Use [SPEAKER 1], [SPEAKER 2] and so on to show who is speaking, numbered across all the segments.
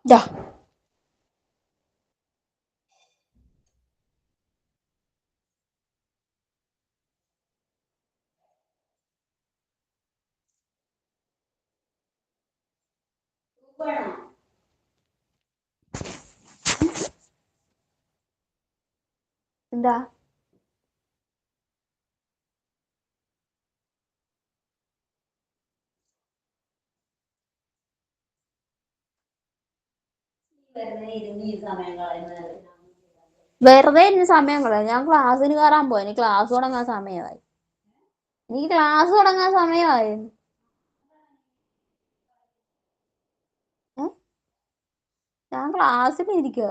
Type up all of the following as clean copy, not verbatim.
[SPEAKER 1] ഇതാ എന്താ വെറുതെ ഇനി സമയം കളയാം. ഞാൻ ക്ലാസ്സിന് കയറാൻ പോയി. എനിക്ക് ക്ലാസ് തുടങ്ങാൻ സമയമായി. ഏ? ഞാൻ ക്ലാസ്സിൽ ഇരിക്കുക.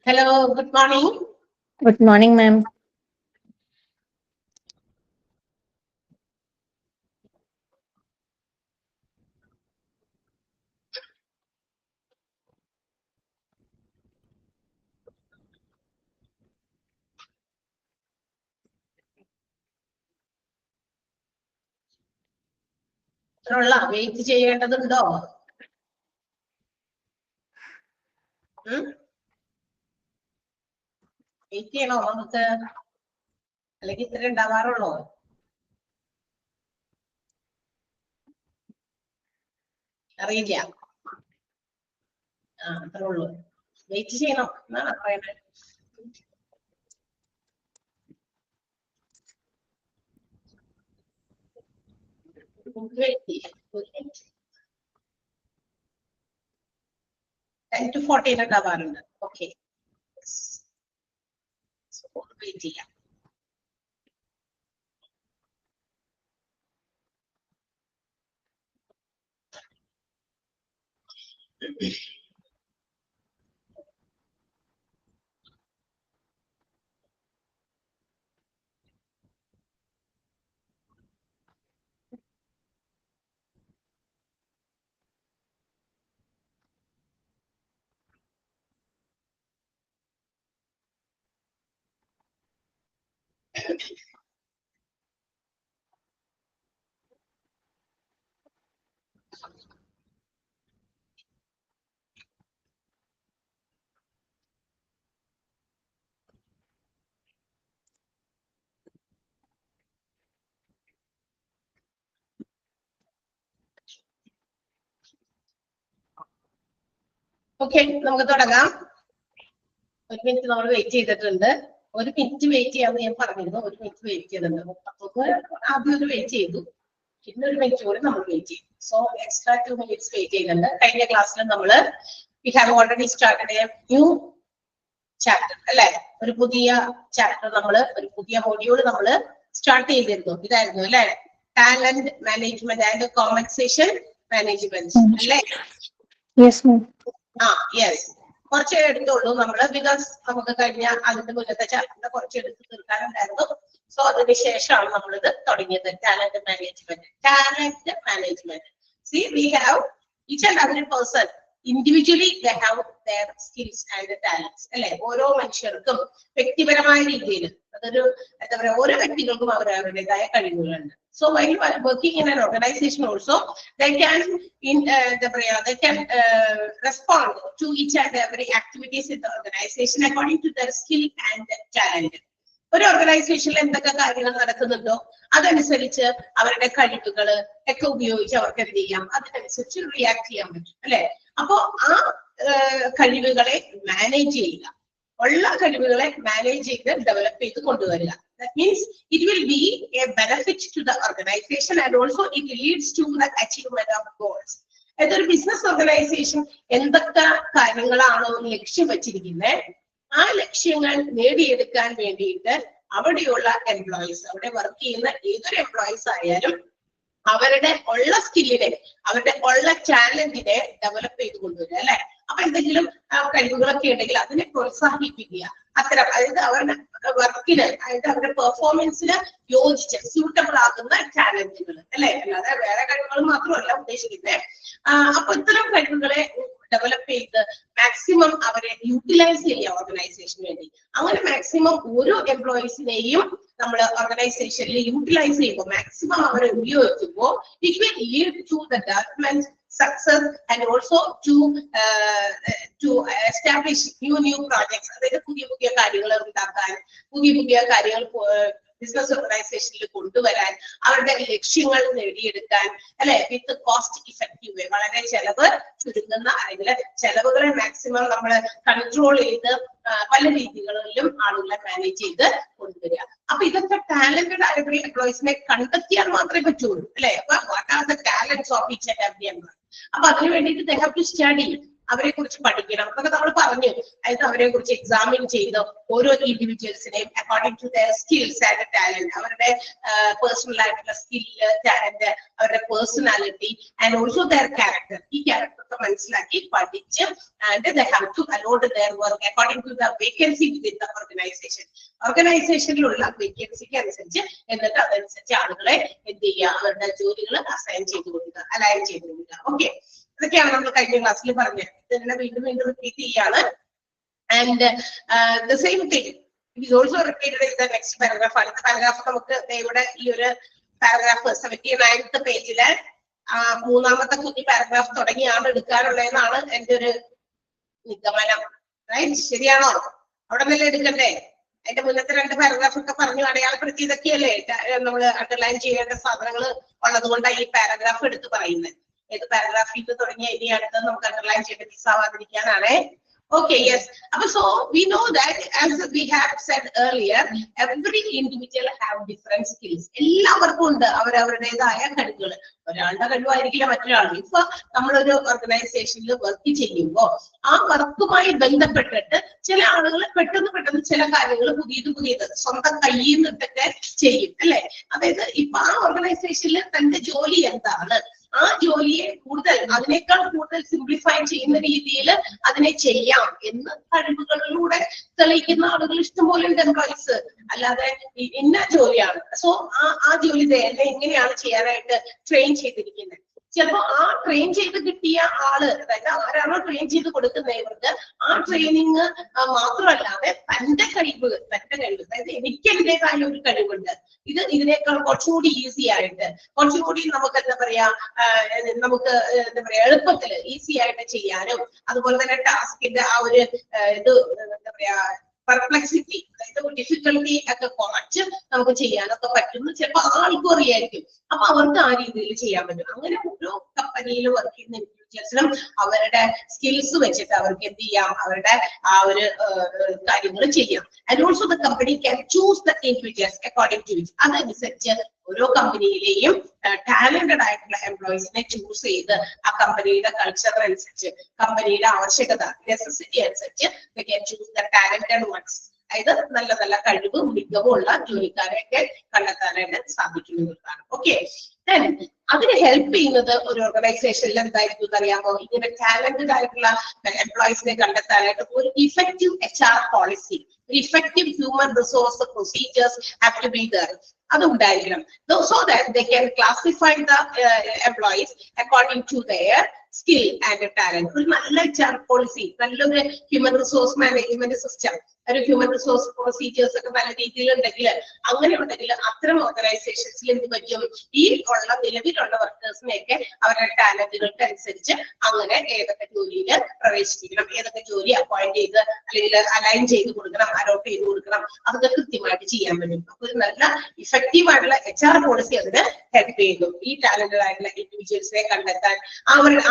[SPEAKER 2] Hello, good morning.
[SPEAKER 1] Good morning, ma'am.
[SPEAKER 2] Wait ചെയ്യേണ്ടതുണ്ടോ? വെയിറ്റ് ചെയ്യണോ നമുക്ക്? അല്ലെങ്കിൽ ഇത്ര ഉണ്ടാവാറുള്ളോ? അറിയില്ല. അത്രേ ഉള്ളൂ. വെയിറ്റ് ചെയ്യണം എന്നാണ് പറയുന്നത്. വെയിറ്റ് 10 to 14 ഉണ്ടാവാറുണ്ട്. ഓക്കെ, വെയിറ്റ് ചെയ്യാം. ഓക്കെ, നമുക്ക് തുടങ്ങാം. ഒരു മിനിറ്റ് നമ്മൾ വെയിറ്റ് ചെയ്തിട്ടുണ്ട്. ഒരു മിനിറ്റ് വെയിറ്റ് ചെയ്യാമെന്ന് ഞാൻ പറഞ്ഞിരുന്നു. ഒരു മിനിറ്റ് വെയിറ്റ് ചെയ്തിട്ടുണ്ട്. ആദ്യം ഒരു വെയിറ്റ് ചെയ്തു, പിന്നെ ഒരു മിനിറ്റ് കൂടി നമ്മൾ വെയിറ്റ് ചെയ്തു. സോ എക്സ്ട്രാ 2 minutes വെയിറ്റ് ചെയ്യുന്നുണ്ട്. കഴിഞ്ഞ ക്ലാസ്സിൽ നമ്മള് we have already started A new chapter അല്ലെ? ഒരു പുതിയ ചാപ്റ്റർ ഒരു പുതിയ മൊഡ്യൂൾ നമ്മള് സ്റ്റാർട്ട് ചെയ്തിരുന്നു. ഇതായിരുന്നു അല്ലെ? Talent management and compensation management അല്ലേ? യെസ്. കുറച്ചേ എടുത്തുള്ളൂ നമ്മള്, ബിക്കോസ് നമുക്ക് കഴിഞ്ഞ അതിന്റെ മുന്നത്തെ ചാപ്റ്ററിന്റെ കുറച്ച് എടുത്ത് തീർക്കാനുണ്ടായിരുന്നു. സോ അതിന് ശേഷമാണ് നമ്മളിത് തുടങ്ങിയത്. Talent management. See, we have each and every person individually, they have their skills and talents അല്ലെ? ഓരോ മനുഷ്യർക്കും വ്യക്തിപരമായ രീതിയിൽ അതൊരു എന്താ പറയാ, ഓരോ വ്യക്തികൾക്കും അവരവരുടേതായ കഴിവുകളുണ്ട്. So while working in an organization also, they can respond to each and every activities in the organization according to their skill and talent. ഒരു ഓർഗനൈസേഷനിൽ എന്തൊക്കെ കാര്യങ്ങൾ നടക്കുന്നുണ്ടോ അതനുസരിച്ച് അവരുടെ കഴിവുകൾ ഒക്കെ ഉപയോഗിച്ച് അവർക്ക് എന്ത് ചെയ്യാം, അതിനനുസരിച്ച് റിയാക്ട് ചെയ്യാൻ പറ്റും അല്ലെ? അപ്പോ ആ കഴിവുകളെ മാനേജ് ചെയ്യുക, ഉള്ള കഴിവുകളെ മാനേജ് ചെയ്ത് ഡെവലപ്പ് ചെയ്ത് കൊണ്ടുവരിക. That means it will be a benefit to the organization and also it leads to the achievement of goals. അതൊരു ബിസിനസ് ഓർഗനൈസേഷൻ എന്തൊക്കെ കാര്യങ്ങളാണോ ലക്ഷ്യം വെച്ചിരിക്കുന്നത്, ആ ലക്ഷ്യങ്ങൾ നേടിയെടുക്കാൻ വേണ്ടിയിട്ട് അവിടെയുള്ള എംപ്ലോയീസ്, അവിടെ വർക്ക് ചെയ്യുന്ന ഏതൊരു എംപ്ലോയീസ് ആയാലും അവരുടെ ഉള്ള സ്കില്ലിനെ, അവരുടെ ഉള്ള ടാലന്റിനെ ഡെവലപ്പ് ചെയ്ത് കൊണ്ടുവരിക അല്ലെ? അപ്പൊ എന്തെങ്കിലും കഴിവുകളൊക്കെ ഉണ്ടെങ്കിൽ അതിനെ പ്രോത്സാഹിപ്പിക്കുക. അത്തരം, അതായത് അവരുടെ വർക്കിന്, അതായത് അവരുടെ പെർഫോമൻസിന് യോജിച്ച് സ്യൂട്ടബിൾ ആകുന്ന ടാലന്റുകൾ അല്ലെ? അല്ലാതെ വേറെ കഴിവുകൾ മാത്രമല്ല ഉദ്ദേശിക്കുന്നത്. അപ്പൊ ഇത്തരം കഴിവുകളെ ഡെവലപ്പ് ചെയ്ത് മാക്സിമം അവരെ യൂട്ടിലൈസ് ചെയ്യുക ഓർഗനൈസേഷന് വേണ്ടി. അങ്ങനെ മാക്സിമം ഓരോ എംപ്ലോയീസിനെയും നമ്മൾ ഓർഗനൈസേഷനിൽ യൂട്ടിലൈസ് ചെയ്യുമ്പോൾ, മാക്സിമം അവരെ ഉപയോഗിക്കുമ്പോൾ, it will lead to the development, success and also to establish new projects. അതായത് പുതിയ കാര്യങ്ങൾ ഉണ്ടാക്കാൻ, പുതിയ കാര്യങ്ങൾ ബിസിനസ് ഓർഗനൈസേഷനിൽ കൊണ്ടുവരാൻ, അവരുടെ ലക്ഷ്യങ്ങൾ നേടിയെടുക്കാൻ അല്ലെ? വിത്ത് കോസ്റ്റ് ഇഫക്റ്റീവ് വേ, വളരെ ചെലവ് ചുരുങ്ങുന്ന, അല്ലെങ്കിൽ ചെലവുകളെ മാക്സിമം നമ്മൾ കൺട്രോൾ ചെയ്ത് പല രീതികളിലും ആളുകളെ മാനേജ് ചെയ്ത് കൊണ്ടുവരിക. അപ്പൊ ഇതൊക്കെ ടാലന്റഡ് ആയിട്ടുള്ള എംപ്ലോയീസിനെ കണ്ടെത്തിയാൽ മാത്രമേ പറ്റുള്ളൂ അല്ലെ? അപ്പൊ what are the talents of each and every employee? അപ്പൊ അതിനു വേണ്ടിയിട്ട് they have to study, അവരെ കുറിച്ച് പഠിക്കണം. അതൊക്കെ നമ്മൾ പറഞ്ഞു. അതായത് അവരെ കുറിച്ച് എക്സാമിൻ ചെയ്ത് ഓരോ ഇൻഡിവിജ്വൽസിനെയും according to their skills and talent, അവരുടെ പേഴ്സണൽ ആയിട്ടുള്ള സ്കില്ല്, ടാലന്റ്, അവരുടെ personality and also their character, ഈ ക്യാരക്ടർ ഒക്കെ മനസ്സിലാക്കി പഠിച്ച് and they have to allot their work according to the vacancy within the organization. ഓർഗനൈസേഷനിലുള്ള വേക്കൻസിക്ക് അനുസരിച്ച്, എന്നിട്ട് അതനുസരിച്ച് ആളുകളെ എന്ത് ചെയ്യുക, അവരുടെ ജോലികൾ അസൈൻ ചെയ്ത് കൊടുക്കുക, അലൈൻ ചെയ്ത് കൊടുക്കുക. ഓക്കെ, ഇതൊക്കെയാണ് നമ്മൾ കഴിഞ്ഞ ക്ലാസ്സിൽ പറഞ്ഞത്. ഇതിനെ വീണ്ടും റിപ്പീറ്റ് ചെയ്യാണ്. And the same thing it is also repeated in the next paragraph. അടുത്ത പാരഗ്രാഫ് നമുക്ക് ഇവിടെ ഈ ഒരു പാരഗ്രാഫ് 79th പേജിലെ 3ാമത്തെ കുഞ്ഞി പാരഗ്രാഫ് തുടങ്ങിയാണ് എടുക്കാനുള്ളതെന്നാണ് എന്റെ ഒരു നിഗമനം. റൈറ്റ്? ശരിയാണോ? അവിടെ നിന്നല്ലേ എടുക്കണ്ടേ? അതിന്റെ മുന്നത്തെ 2 പാരഗ്രാഫ് ഒക്കെ പറഞ്ഞു അടയാളപ്പെടുത്തി ഇതൊക്കെയല്ലേ നമ്മൾ അണ്ടർലൈൻ ചെയ്യേണ്ട സാധനങ്ങൾ ഉള്ളത് കൊണ്ടാണ് ഈ പാരഗ്രാഫ് എടുത്ത് പറയുന്നത്. ഏത് പാരഗ്രാഫിൽ തുടങ്ങിയ ഇനി അടുത്തത് നമുക്ക് അണ്ടർലൈൻ ചെയ്ത് മിസ്സാവാതിരിക്കാനാണ്. Okay, yes. So we know that, as we have said earlier, every individual have different skills. എല്ലാവർക്കും ഉണ്ട് അവരവരുടേതായ കഴിവുകൾ. ഒരാളുടെ കഴിവായിരിക്കില്ല മറ്റൊരാൾ. ഇപ്പൊ നമ്മളൊരു ഓർഗനൈസേഷനിൽ വർക്ക് ചെയ്യുമ്പോൾ ആ വർക്കുമായി ബന്ധപ്പെട്ടിട്ട് ചില ആളുകൾ പെട്ടെന്ന് ചില കാര്യങ്ങൾ പുതിയത് സ്വന്തം കയ്യിൽ നിന്നിട്ടൊക്കെ ചെയ്യും അല്ലെ? അതായത് ഇപ്പൊ ആ ഓർഗനൈസേഷനിൽ തന്റെ ജോലി എന്താണ്, ആ ജോലിയെ കൂടുതൽ അതിനേക്കാൾ കൂടുതൽ സിംപ്ലിഫൈ ചെയ്യുന്ന രീതിയിൽ അതിനെ ചെയ്യാം എന്ന് കഴിവുകളിലൂടെ തെളിയിക്കുന്ന ആളുകൾ ഇഷ്ടംപോലെ ഉണ്ട് എംപ്ലോയീസ്. അല്ലാതെ ഇന്ന ജോലിയാണ്, സോ ആ ജോലി എങ്ങനെയാണ് ചെയ്യാനായിട്ട് ട്രെയിൻ ചെയ്തിരിക്കുന്നത്. ചിലപ്പോ ആ ട്രെയിൻ ചെയ്ത് കിട്ടിയ ആള്, അതായത് ആരാണോ ട്രെയിൻ ചെയ്ത് കൊടുക്കുന്ന ഇവർക്ക് ആ ട്രെയിനിങ് മാത്രമല്ലാതെ തന്റെ കഴിവ്, അതായത് എനിക്ക് എന്റേതായ ഒരു കഴിവുണ്ട്, ഇതിനേക്കാൾ കുറച്ചുകൂടി ഈസി ആയിട്ട്, കുറച്ചുകൂടി നമുക്ക് എന്താ പറയാ എളുപ്പത്തില് ഈസി ആയിട്ട് ചെയ്യാനും, അതുപോലെ തന്നെ ടാസ്കിന്റെ ആ ഒരു ഇത് എന്താ പറയാ പെർപ്ലക്സിറ്റി, അതായത് ഡിഫിക്കൽട്ടി ഒക്കെ കുറച്ച് നമുക്ക് ചെയ്യാനൊക്കെ പറ്റും ചിലപ്പോ ആൾക്കും അറിയായിരിക്കും. അപ്പൊ അവർക്ക് ആ രീതിയിൽ ചെയ്യാൻ പറ്റും. അങ്ങനെ ഓരോ കമ്പനിയിൽ വർക്ക് ചെയ്യുന്ന ഇൻഡിവിജ്വൽസിനും അവരുടെ സ്കിൽസ് വെച്ചിട്ട് അവർക്ക് എന്ത് ചെയ്യാം, അവരുടെ ആ ഒരു കാര്യങ്ങൾ ചെയ്യാം. And also the company can choose the individuals according to it. അതനുസരിച്ച് ഓരോ കമ്പനിയിലെയും ടാലന്റഡ് ആയിട്ടുള്ള എംപ്ലോയീസിനെ ചൂസ് ചെയ്ത് ആ കമ്പനിയുടെ കൾച്ചറിനനുസരിച്ച്, കമ്പനിയുടെ ആവശ്യകത, നെസസിറ്റി അനുസരിച്ച് ചൂസ് ദ ടാലന്റഡ് വൺസ്. അതായത് നല്ല നല്ല കഴിവും മികവുള്ള ജോലിക്കാരെയൊക്കെ കണ്ടെത്താനായിട്ട് സാധിക്കുന്നതാണ്. ഓക്കെ, അതിന് ഹെൽപ്പ് ചെയ്യുന്നത് ഒരു ഓർഗനൈസേഷനിൽ എന്തായിരിക്കും അറിയാമോ? ഇങ്ങനെ ടാലന്റഡ് ആയിട്ടുള്ള എംപ്ലോയീസിനെ കണ്ടെത്താനായിട്ട് ഒരു ഇഫക്റ്റീവ് HR പോളിസി, ഒരു effective human resource procedures have to be there. അത് ഉണ്ടായിരിക്കണം. So that they can classify the employees according to their skill and talent. ഒരു നല്ല HR പോളിസി, നല്ലൊരു ഹ്യൂമൻ റിസോഴ്സ് മാനേജ്മെന്റ് സിസ്റ്റം, ഒരു ഹ്യൂമൻ റിസോഴ്സ് പ്രൊസീജിയേഴ്സ് ഒക്കെ നല്ല രീതിയിൽ ഉണ്ടെങ്കിൽ, അങ്ങനെ ഉണ്ടെങ്കിൽ അത്തരം ഓർഗനൈസേഷൻസിൽ എന്ത് പറ്റും, ഈ ഉള്ള നിലവിലുള്ള വർക്കേഴ്സിനെയൊക്കെ അവരുടെ ടാലന്റുകൾക്ക് അനുസരിച്ച് അങ്ങനെ ഏതൊക്കെ ജോലിയിൽ പ്രവേശിപ്പിക്കണം, ഏതൊക്കെ ജോലി അപ്പോയിന്റ് ചെയ്ത് അല്ലെങ്കിൽ അലൈൻ ചെയ്ത് കൊടുക്കണം, അലോട്ട് ചെയ്ത് കൊടുക്കണം, അതൊക്കെ കൃത്യമായിട്ട് ചെയ്യാൻ പറ്റും. അപ്പൊ ഒരു നല്ല ഇഫക്റ്റീവ് ആയിട്ടുള്ള HR പോളിസി അതിന് ഹെൽപ്പ് ചെയ്യുന്നു. ഈ ടാലന്റഡ് ആയിട്ടുള്ള ഇൻഡിവിജ്വൽസിനെ കണ്ടെത്താൻ,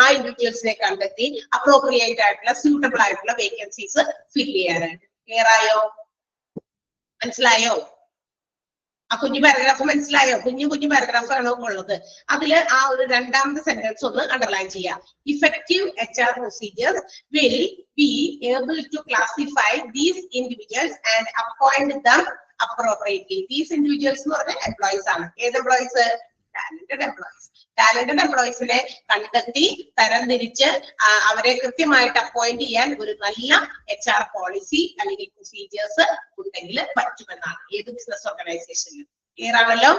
[SPEAKER 2] ആ ഇൻഡിവിജ്വൽസിനെ കണ്ടെത്തി അപ്രോപ്രിയേറ്റ് ആയിട്ടുള്ള സ്യൂട്ടബിൾ ആയിട്ടുള്ള വേക്കൻസീസ് ഫിൽ ചെയ്യാനായിട്ട്. ക്ലിയർ ആയോ? മനസ്സിലായോ? ആ കുഞ്ഞു പാരഗ്രാഫ് മനസ്സിലായോ? കുഞ്ഞു പാരഗ്രാഫ് ആണോ ഉള്ളത്? അതില് ആ ഒരു രണ്ടാമത്തെ സെന്റൻസ് ഒന്ന് അണ്ടർലൈൻ ചെയ്യാം. Effective HR procedures will be able to classify these individuals and appoint them appropriately. These individuals എന്ന് പറഞ്ഞാൽ എംപ്ലോയീസ് ആണ്. ഏത് എംപ്ലോയീസ്? Talented employees. ടാലന്റഡ് എംപ്ലോയീസിനെ കണ്ടെത്തി തരംതിരിച്ച് അവരെ കൃത്യമായിട്ട് അപ്പോയിന്റ് ചെയ്യാൻ ഒരു നല്ല HR പോളിസി അല്ലെങ്കിൽ പ്രൊസീജിയേഴ്സ് ഉണ്ടെങ്കിൽ പറ്റുമെന്നാണ് ഏത് ബിസിനസ് ഓർഗനൈസേഷനിലും. ക്ലിയർ ആണല്ലോ?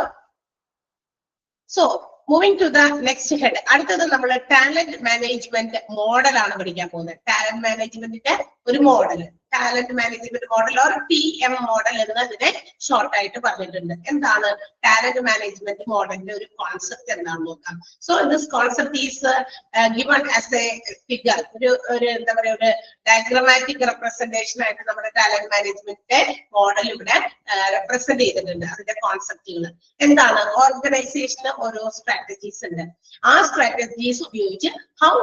[SPEAKER 2] So moving to the next head. അടുത്തത് നമ്മൾ ടാലന്റ് മാനേജ്മെന്റ് മോഡൽ ആണ് പഠിക്കാൻ പോകുന്നത്. ടാലന്റ് മാനേജ്മെന്റിന്റെ ഒരു model, talent management model or TM model എന്ന് അതിനെ ഷോർട്ട് ആയിട്ട് പറഞ്ഞിട്ടുണ്ട്. എന്താണ് ടാലന്റ് മാനേജ്മെന്റ് മോഡലിന്റെ ഒരു കോൺസെപ്റ്റ് എന്താണെന്ന് നോക്കാം. So this concept is given as A figure, ഒരു എന്താ പറയുക, ഒരു ഡയഗ്രമാറ്റിക് റെപ്രസെന്റേഷൻ ആയിട്ട് നമ്മുടെ ടാലന്റ് മാനേജ്മെന്റിന്റെ മോഡൽ ഇവിടെ റെപ്രസെന്റ് ചെയ്തിട്ടുണ്ട്. അതിന്റെ കോൺസെപ്റ്റുകൾ എന്താണ്? ഓർഗനൈസേഷന് ഓരോ സ്ട്രാറ്റജീസ് ഉണ്ട്. ആ സ്ട്രാറ്റജീസ് ഉപയോഗിച്ച് how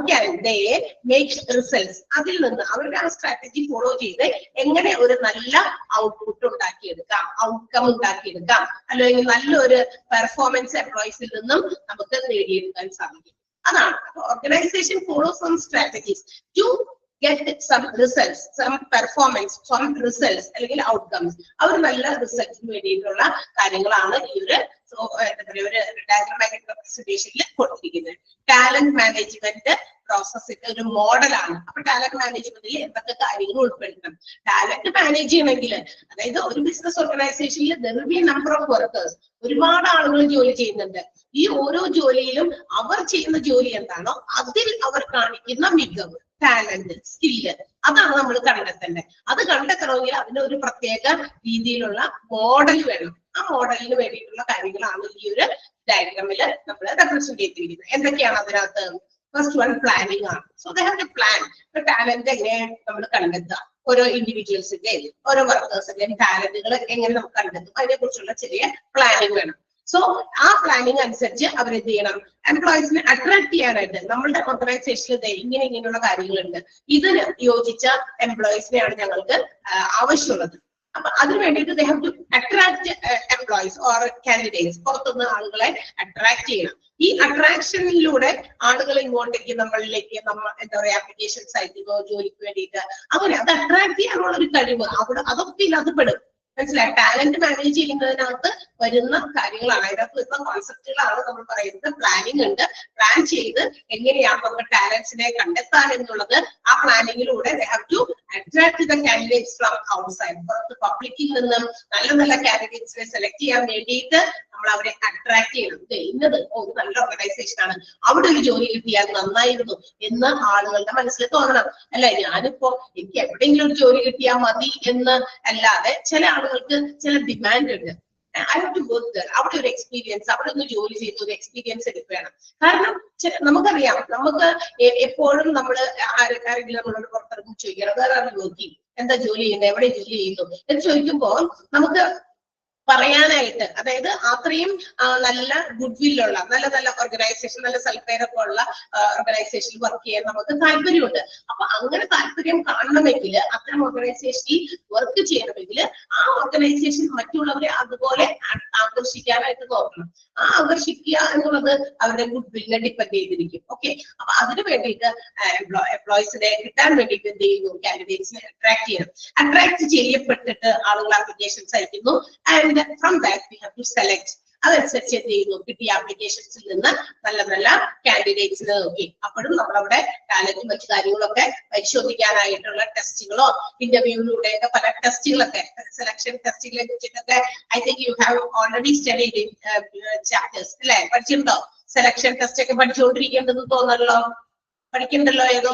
[SPEAKER 2] can they make results, അതിൽ നിന്ന് അവരുടെ ആ സ്ട്രാറ്റജി ഫോളോ ചെയ്ത് എങ്ങനെ ഒരു നല്ല ഔട്ട്പുട്ട് ഉണ്ടാക്കിയെടുക്കാം, ഔട്ട്കം ഉണ്ടാക്കിയെടുക്കാം, അല്ലെങ്കിൽ നല്ലൊരു പെർഫോമൻസ് എംപ്ലോയീസിൽ നിന്നും നമുക്ക് നേടിയെടുക്കാൻ സാധിക്കും. അതാണ് organisation follow some strategies to get some results, some performance, some results അല്ലെങ്കിൽ outcomes. അവർ നല്ല റിസൾട്ടിന് വേണ്ടിയിട്ടുള്ള കാര്യങ്ങളാണ് ഈ ഒരു ഡയഗ്രമാറ്റിക് റെപ്രസെന്റേഷനിൽ കൊടുത്തിരിക്കുന്നത്. ടാലന്റ് മാനേജ്മെന്റ് പ്രോസസ്സിന്റെ ഒരു മോഡലാണ്. അപ്പൊ ടാലന്റ് മാനേജ്മെന്റിൽ എന്തൊക്കെ കാര്യങ്ങൾ ഉൾപ്പെടുത്തണം? ടാലന്റ് മാനേജ് ചെയ്യണമെങ്കിൽ, അതായത് ഒരു ബിസിനസ് ഓർഗനൈസേഷനിൽ there will be a number of workers, ഒരുപാട് ആളുകൾ ജോലി ചെയ്യുന്നുണ്ട്. ഈ ഓരോ ജോലിയിലും അവർ ചെയ്യുന്ന ജോലി എന്താണോ അതിൽ അവർ കാണിക്കുന്ന മികവ്, ടാലന്റ്, സ്കില്ല്, അതാണ് നമ്മൾ കണ്ടെത്തേണ്ടത്. അത് കണ്ടെത്തണമെങ്കിൽ അതിന് ഒരു പ്രത്യേക രീതിയിലുള്ള മോഡൽ വേണം. ആ മോഡലിന് വേണ്ടിയിട്ടുള്ള കാര്യങ്ങളാണ് ഈ ഒരു ഡയഗ്രാമിൽ നമ്മൾ റെപ്രസെന്റ് ചെയ്തിരിക്കുന്നത്. എന്തൊക്കെയാണ് അതിനകത്ത്? ഫസ്റ്റ് വൺ പ്ലാനിങ് ആണ്. So they have A plan. Talent എങ്ങനെ നമ്മൾ കണ്ടെത്തുക, ഓരോ ഇൻഡിവിജ്വൽസിന്റെ ഓരോ വർക്കേഴ്സിന്റെ ടാലന്റുകൾ എങ്ങനെ നമുക്ക് കണ്ടെത്തും, അതിനെ കുറിച്ചുള്ള ചെറിയ പ്ലാനിങ് വേണം. സോ ആ പ്ലാനിങ് അനുസരിച്ച് അവരെന്ത് ചെയ്യണം? എംപ്ലോയീസിനെ അട്രാക്ട് ചെയ്യാനായിട്ട് നമ്മളുടെ ഓർഗനൈസേഷനിൽ ഇങ്ങനെയുള്ള കാര്യങ്ങളുണ്ട്, ഇതിന് യോജിച്ച എംപ്ലോയീസിനെയാണ് ഞങ്ങൾക്ക് ആവശ്യമുള്ളത്. അപ്പൊ അതിന് വേണ്ടിയിട്ട് they have to attract employees or candidates. പുറത്തുനിന്ന് ആളുകളെ അട്രാക്ട് ചെയ്യണം. ഈ അട്രാക്ഷനിലൂടെ ആളുകൾ ഇങ്ങോട്ടേക്ക് നമ്മളിലേക്ക് എന്താ പറയാ ആപ്ലിക്കേഷൻസ് അയക്കുന്നോ ജോലിക്ക് വേണ്ടിയിട്ട്, അങ്ങനെ അത് അട്രാക്ട് ചെയ്യാനുള്ള ഒരു കഴിവ് അവിടെ അതൊക്കെ ഇതിനകത്ത് പെടും. മനസ്സിലായി? ടാലന്റ് മാനേജ് ചെയ്യുന്നതിനകത്ത് വരുന്ന കാര്യങ്ങളാണ്, അതിനകത്ത് വരുന്ന കോൺസെപ്റ്റുകളാണ് നമ്മൾ പറയുന്നത്. പ്ലാനിങ് ഉണ്ട്, പ്ലാൻ ചെയ്ത് എങ്ങനെയാണ് നമ്മുടെ ടാലന്റ്സിനെ കണ്ടെത്താൻ എന്നുള്ളത് ആ പ്ലാനിങ്ങിലൂടെ they have to attract the candidates from outside. പുറത്ത് പബ്ലിക്കിൽ നിന്നും നല്ല നല്ല കാൻഡിഡേറ്റ്സിനെ സെലക്ട് ചെയ്യാൻ വേണ്ടിയിട്ട് നമ്മൾ അവരെ അട്രാക്ട് ചെയ്യണം. ഇന്നത് ഒരു നല്ല ഓർഗനൈസേഷൻ ആണ്, അവിടെ ഒരു ജോലി കിട്ടിയാൽ നന്നായിരുന്നു എന്ന് ആളുകളുടെ മനസ്സിൽ തോന്നണം. അല്ലെ, ഞാനിപ്പോ എനിക്ക് എവിടെയെങ്കിലും ഒരു ജോലി കിട്ടിയാൽ മതി എന്ന് അല്ലാതെ ചില ആളുകൾക്ക് ചില ഡിമാൻഡ് ഉണ്ട്. I have to work there. അവിടെ ഒരു എക്സ്പീരിയൻസ്, അവിടെ ഒന്ന് ജോലി ചെയ്ത് ഒരു എക്സ്പീരിയൻസ് എടുക്കുകയാണ്. കാരണം നമുക്കറിയാം, നമുക്ക് എപ്പോഴും നമ്മൾ ആരെങ്കിലും നമ്മളോട് പുറത്തിറങ്ങി ചോദിക്കണം, വേറെ ആരും വർക്കിംഗ്, എന്താ ജോലി ചെയ്യുന്നത്, എവിടെ ജോലി ചെയ്യുന്നു എന്ന് ചോദിക്കുമ്പോൾ നമുക്ക് പറയാനായിട്ട്, അതായത് അത്രയും നല്ല ഗുഡ് വില്ലുള്ള നല്ല നല്ല ഓർഗനൈസേഷൻ, നല്ല സൽപ്പേരൊക്കെ ഉള്ള ഓർഗനൈസേഷനിൽ വർക്ക് ചെയ്യാൻ നമുക്ക് താല്പര്യമുണ്ട്. അപ്പൊ അങ്ങനെ താല്പര്യം കാണണമെങ്കിൽ, അത്തരം ഓർഗനൈസേഷനിൽ വർക്ക് ചെയ്യണമെങ്കിൽ ആ ഓർഗനൈസേഷൻ മറ്റുള്ളവരെ അതുപോലെ ആകർഷിക്കാനായിട്ട് നോക്കണം. ആ ആകർഷിക്കുക എന്നുള്ളത് അവരുടെ ഗുഡ് വില്ലിനെ ഡിപ്പെൻഡ് ചെയ്തിരിക്കും. ഓക്കെ, അപ്പൊ അതിന് വേണ്ടിയിട്ട് എംപ്ലോയീസിനെ കിട്ടാൻ വേണ്ടിയിട്ട് എന്ത് ചെയ്യുന്നു, കാൻഡിഡേറ്റ്സിനെ അട്രാക്ട് ചെയ്യണം. അട്രാക്ട് ചെയ്യപ്പെട്ടിട്ട് ആളുകൾ ആപ്ലിക്കേഷൻസ് അയക്കുന്നു. And from that we have to select. അതനുസരിച്ച് എന്ത് ചെയ്യുന്നു, കിട്ടിയ ആപ്ലിക്കേഷൻസിൽ നിന്ന് നല്ല നല്ല കാൻഡിഡേറ്റ്സിന് നോക്കി. അപ്പോഴും നമ്മളവിടെ ടാലന്റ് മറ്റു കാര്യങ്ങളൊക്കെ പരിശോധിക്കാനായിട്ടുള്ള ടെസ്റ്റുകളോ ഇന്റർവ്യൂവിലൂടെയൊക്കെ പല ടെസ്റ്റുകളൊക്കെ, സെലക്ഷൻ ടെസ്റ്റുകളെ കുറിച്ചിട്ടൊക്കെ I think you have already studied in chapters അല്ലെ, പഠിച്ചിട്ടുണ്ടോ? സെലക്ഷൻ ടെസ്റ്റ് ഒക്കെ പഠിച്ചുകൊണ്ടിരിക്കേണ്ടെന്ന് തോന്നല്ലോ, പഠിക്കണ്ടല്ലോ ഏതോ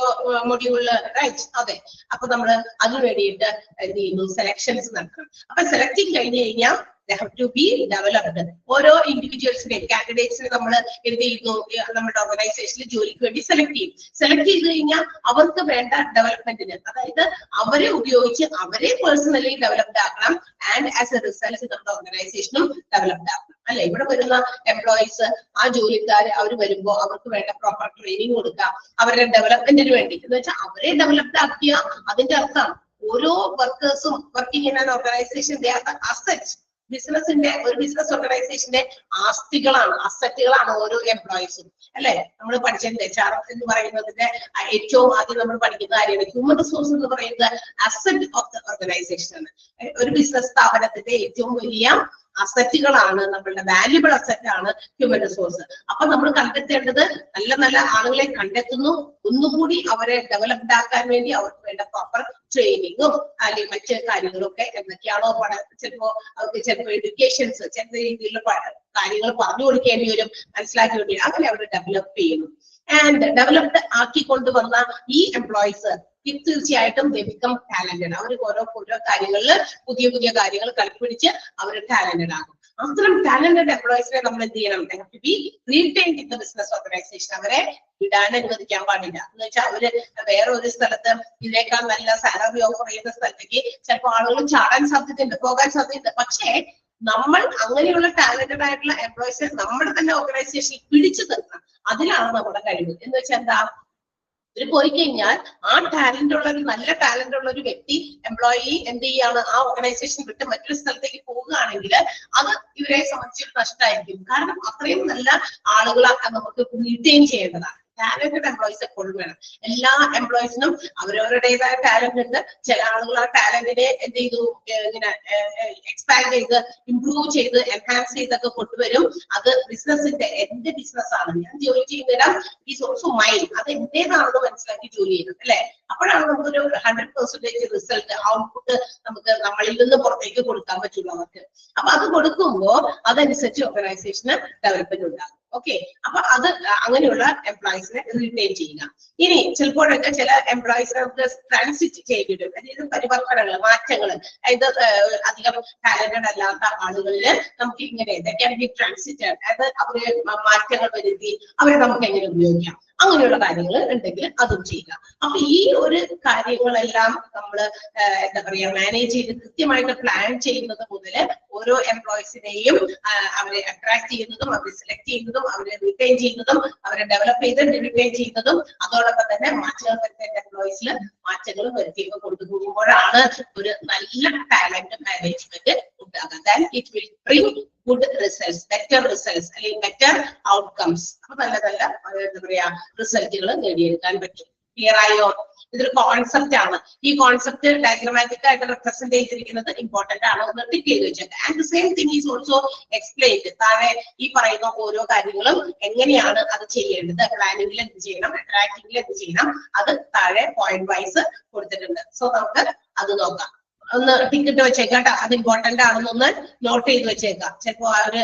[SPEAKER 2] മൊഡ്യൂളില്, റൈറ്റ്? അതെ. അപ്പൊ നമ്മള് അതിന് വേണ്ടിയിട്ട് എന്ത് ചെയ്യുന്നു, സെലക്ഷൻസ് നടക്കണം. അപ്പൊ സെലക്ടിങ് കഴിഞ്ഞു കഴിഞ്ഞാൽ they have to be developed. ഓരോ ഇൻഡിവിജ്വൽസിനെയും കാൻഡിഡേറ്റ്സിനെ നമ്മൾ എന്ത് ചെയ്യുന്നു, നമ്മുടെ ഓർഗനൈസേഷനിൽ ജോലിക്ക് വേണ്ടി സെലക്ട് ചെയ്യും. സെലക്ട് ചെയ്ത് കഴിഞ്ഞാൽ അവർക്ക് വേണ്ട ഡെവലപ്മെന്റിന്, അതായത് അവരെ ഉപയോഗിച്ച് അവരെ പേഴ്സണലി ഡെവലപ്ഡ് ആക്കണം. ആൻഡ് ആസ് എ റിസൾട്ട് നമ്മുടെ ഓർഗനൈസേഷനും ഡെവലപ്ഡ് ആക്കണം. അല്ലെ, ഇവിടെ വരുന്ന എംപ്ലോയീസ്, ആ ജോലിക്കാര് അവർ വരുമ്പോൾ അവർക്ക് വേണ്ട പ്രോപ്പർ ട്രെയിനിങ് കൊടുക്കാം അവരുടെ ഡെവലപ്മെന്റിന് വേണ്ടി. എന്ന് വെച്ചാൽ അവരെ ഡെവലപ്ഡ് ആക്കിയ അതിന്റെ അർത്ഥം ഓരോ വർക്കേഴ്സും working in an organisation they are the asset. ബിസിനസിന്റെ, ഒരു ബിസിനസ് ഓർഗനൈസേഷന്റെ ആസ്തികളാണ്, അസറ്റുകളാണ് ഓരോ എംപ്ലോയീസും. അല്ലെ, നമ്മൾ പഠിച്ചത് HR എന്ന് പറയുന്നതിന്റെ ഏറ്റവും ആദ്യം നമ്മൾ പഠിക്കുന്ന കാര്യമാണ്. ഹ്യൂമൻ റിസോഴ്സ് എന്ന് പറയുന്നത് അസറ്റ് ഓഫ് ദ ഓർഗനൈസേഷൻ ആണ്. ഒരു ബിസിനസ് സ്ഥാപനത്തിന്റെ ഏറ്റവും വലിയ അസറ്റുകളാണ്, നമ്മളുടെ വാല്യുബിൾ അസറ്റ് ആണ് ഹ്യൂമൻ റിസോഴ്സ്. അപ്പൊ നമ്മൾ കണ്ടെത്തേണ്ടത് നല്ല നല്ല ആളുകളെ കണ്ടെത്തുന്നു, ഒന്നുകൂടി അവരെ ഡെവലപ്ഡ് ആക്കാൻ വേണ്ടി അവർക്ക് വേണ്ട പ്രോപ്പർ ട്രെയിനിങ്ങും അല്ലെങ്കിൽ മറ്റു കാര്യങ്ങളൊക്കെ എന്തൊക്കെയാണോ ചിലപ്പോ എഡ്യൂക്കേഷൻസ്, ചില രീതിയിലുള്ള കാര്യങ്ങൾ പറഞ്ഞു കൊടുക്കേണ്ടി വരും, മനസ്സിലാക്കി വരും. അങ്ങനെ അവർ ഡെവലപ്പ് ചെയ്യുന്നു. ആൻഡ് ഡെവലപ്ഡ് ആക്കിക്കൊണ്ടുവന്ന ഈ എംപ്ലോയീസ് തീർച്ചയായിട്ടും they become talented. അവർ ഓരോ കാര്യങ്ങളിൽ പുതിയ പുതിയ കാര്യങ്ങൾ കളിപ്പിടിച്ച് അവർ ടാലന്റഡ് ആകും. അത്തരം ടാലന്റഡ് എംപ്ലോയീസിനെ നമ്മൾ എന്ത് ചെയ്യണം, they have to be retained in the business organization. അവരെ വിടാൻ അനുവദിക്കാൻ പാടില്ല. എന്ന് വെച്ചാൽ അവര് വേറെ ഒരു സ്ഥലത്ത് ഇതിനേക്കാൾ നല്ല സാലറി ഓഫർ ചെയ്യുന്ന സ്ഥലത്തേക്ക് ചിലപ്പോൾ ആളുകൾ ചാടാൻ സാധ്യതയുണ്ട്, പോകാൻ സാധ്യതയുണ്ട്. പക്ഷേ നമ്മൾ അങ്ങനെയുള്ള ടാലന്റഡ് ആയിട്ടുള്ള എംപ്ലോയീസിനെ നമ്മുടെ തന്നെ ഓർഗനൈസേഷനിൽ പിടിച്ചു നിർത്തണം. അതിലാണ് നമ്മുടെ കഴിവ്. എന്ന് വെച്ചാൽ എന്താ, ഇവര് പോയി കഴിഞ്ഞാൽ ആ ടാലന്റ് ഉള്ള ഒരു നല്ല ടാലന്റ് ഉള്ള ഒരു വ്യക്തി എംപ്ലോയി എന്ത് ചെയ്യാണ്, ആ ഓർഗനൈസേഷൻ വിട്ട് മറ്റൊരു സ്ഥലത്തേക്ക് പോവുകയാണെങ്കിൽ അത് ഇവരെ സംബന്ധിച്ചൊരു നഷ്ടമായിരിക്കും. കാരണം അത്രയും നല്ല ആളുകളെ നമുക്ക് റീറ്റെയിൻ ചെയ്യേണ്ടതാണ്. ടാലന്റഡ് എംപ്ലോയീസ് എപ്പോഴും വേണം. എല്ലാ എംപ്ലോയീസിനും അവരവരുടേതായ ടാലന്റ് ഉണ്ട്. ചില ആളുകൾ ആ ടാലന്റിനെ എന്ത് ചെയ്തു, ഇങ്ങനെ എക്സ്പാൻഡ് ചെയ്ത് ഇംപ്രൂവ് ചെയ്ത് എൻഹാൻസ് ചെയ്തൊക്കെ കൊണ്ടുവരും. അത് ബിസിനസിന്റെ, എന്റെ ബിസിനസ്സാണ്, ഞാൻ ജോലി ചെയ്യുന്നിടം ഈസ് ഓൾസോ മൈൻ, അത് എന്റേതാണെന്ന് മനസ്സിലാക്കി ജോലി ചെയ്യുന്നത്. അല്ലെ, അപ്പോഴാണ് നമുക്കൊരു 100% റിസൾട്ട്, ഔട്ട്പുട്ട് നമുക്ക് നമ്മളിൽ നിന്ന് പുറത്തേക്ക് കൊടുക്കാൻ പറ്റുള്ളൂ അവർക്ക്. അപ്പൊ അത് കൊടുക്കുമ്പോൾ അതനുസരിച്ച് ഓർഗനൈസേഷന് ഡെവലപ്മെന്റ് ഉണ്ടാകും. ഓക്കെ, അപ്പൊ അത് അങ്ങനെയുള്ള എംപ്ലോയീസിനെ റിറ്റെയിൻ ചെയ്യുക. ഇനി ചിലപ്പോഴൊക്കെ ചില എംപ്ലോയീസിനെ നമുക്ക് ട്രാൻസിറ്റ് ചെയ്യേണ്ടി വരും. അതായത് പരിവർത്തനങ്ങൾ, മാറ്റങ്ങൾ, അതായത് അധികം ടാലന്റഡ് അല്ലാത്ത ആളുകളില് നമുക്ക് ഇങ്ങനെ ട്രാൻസിറ്റ്, അതായത് അവര് മാറ്റങ്ങൾ വരുത്തി അവരെ നമുക്ക് എങ്ങനെ ഉപയോഗിക്കാം, അങ്ങനെയുള്ള കാര്യങ്ങൾ ഉണ്ടെങ്കിൽ അതും ചെയ്യുക. അപ്പൊ ഈ ഒരു കാര്യങ്ങളെല്ലാം നമ്മൾ എന്താ പറയാ മാനേജ് ചെയ്ത് കൃത്യമായിട്ട് പ്ലാൻ ചെയ്യുന്നത് മുതൽ ഓരോ എംപ്ലോയീസിനെയും അവരെ അട്രാക്ട് ചെയ്യുന്നതും അവരെ സെലക്ട് ചെയ്യുന്നതും അവരെ റിറ്റെയിൻ ചെയ്യുന്നതും അവരെ ഡെവലപ്പ് ചെയ്ത് റിറ്റെയിൻ ചെയ്യുന്നതും അതോടൊപ്പം തന്നെ മാറ്റങ്ങൾ വരുത്തേണ്ട എംപ്ലോയീസിൽ മാറ്റങ്ങൾ വരുത്തിയൊക്കെ കൊണ്ടുപോകുമ്പോഴാണ് ഒരു നല്ല ടാലന്റ് മാനേജ്മെന്റ് ഉണ്ടാകുക. Then it will bring good results, better results, അല്ലെങ്കിൽ better outcomes. അപ്പൊ നല്ല നല്ല എന്താ പറയാ റിസൾട്ടുകൾ നേടിയെടുക്കാൻ പറ്റും. ക്ലിയർ ആയോ? ഇതൊരു കോൺസെപ്റ്റ് ആണ്. ഈ കോൺസെപ്റ്റ് ഡയഗ്രമാറ്റിക് ആയിട്ട് റെപ്രസെന്റ് ചെയ്തിരിക്കുന്നത് ഇമ്പോർട്ടന്റ് ആണ്, ഒന്ന് ടിക്ക് ചെയ്ത് വെച്ചേക്കാം. And the same thing is also explained. താഴെ ഈ പറയുന്ന ഓരോ കാര്യങ്ങളും എങ്ങനെയാണ് അത് ചെയ്യേണ്ടത്, പ്ലാനിംഗിൽ എന്ത് ചെയ്യണം, ട്രാക്കിംഗിൽ എന്ത് ചെയ്യണം, അത് താഴെ പോയിന്റ് വൈസ് കൊടുത്തിട്ടുണ്ട്. സോ നമുക്ക് അത് നോക്കാം. ഒന്ന് ടിക്കറ്റ് വെച്ചേക്കാം കേട്ടോ, അത് ഇമ്പോർട്ടന്റ് ആണെന്നൊന്ന് നോട്ട് ചെയ്ത് വെച്ചേക്കാം. ചിലപ്പോ ആ ഒരു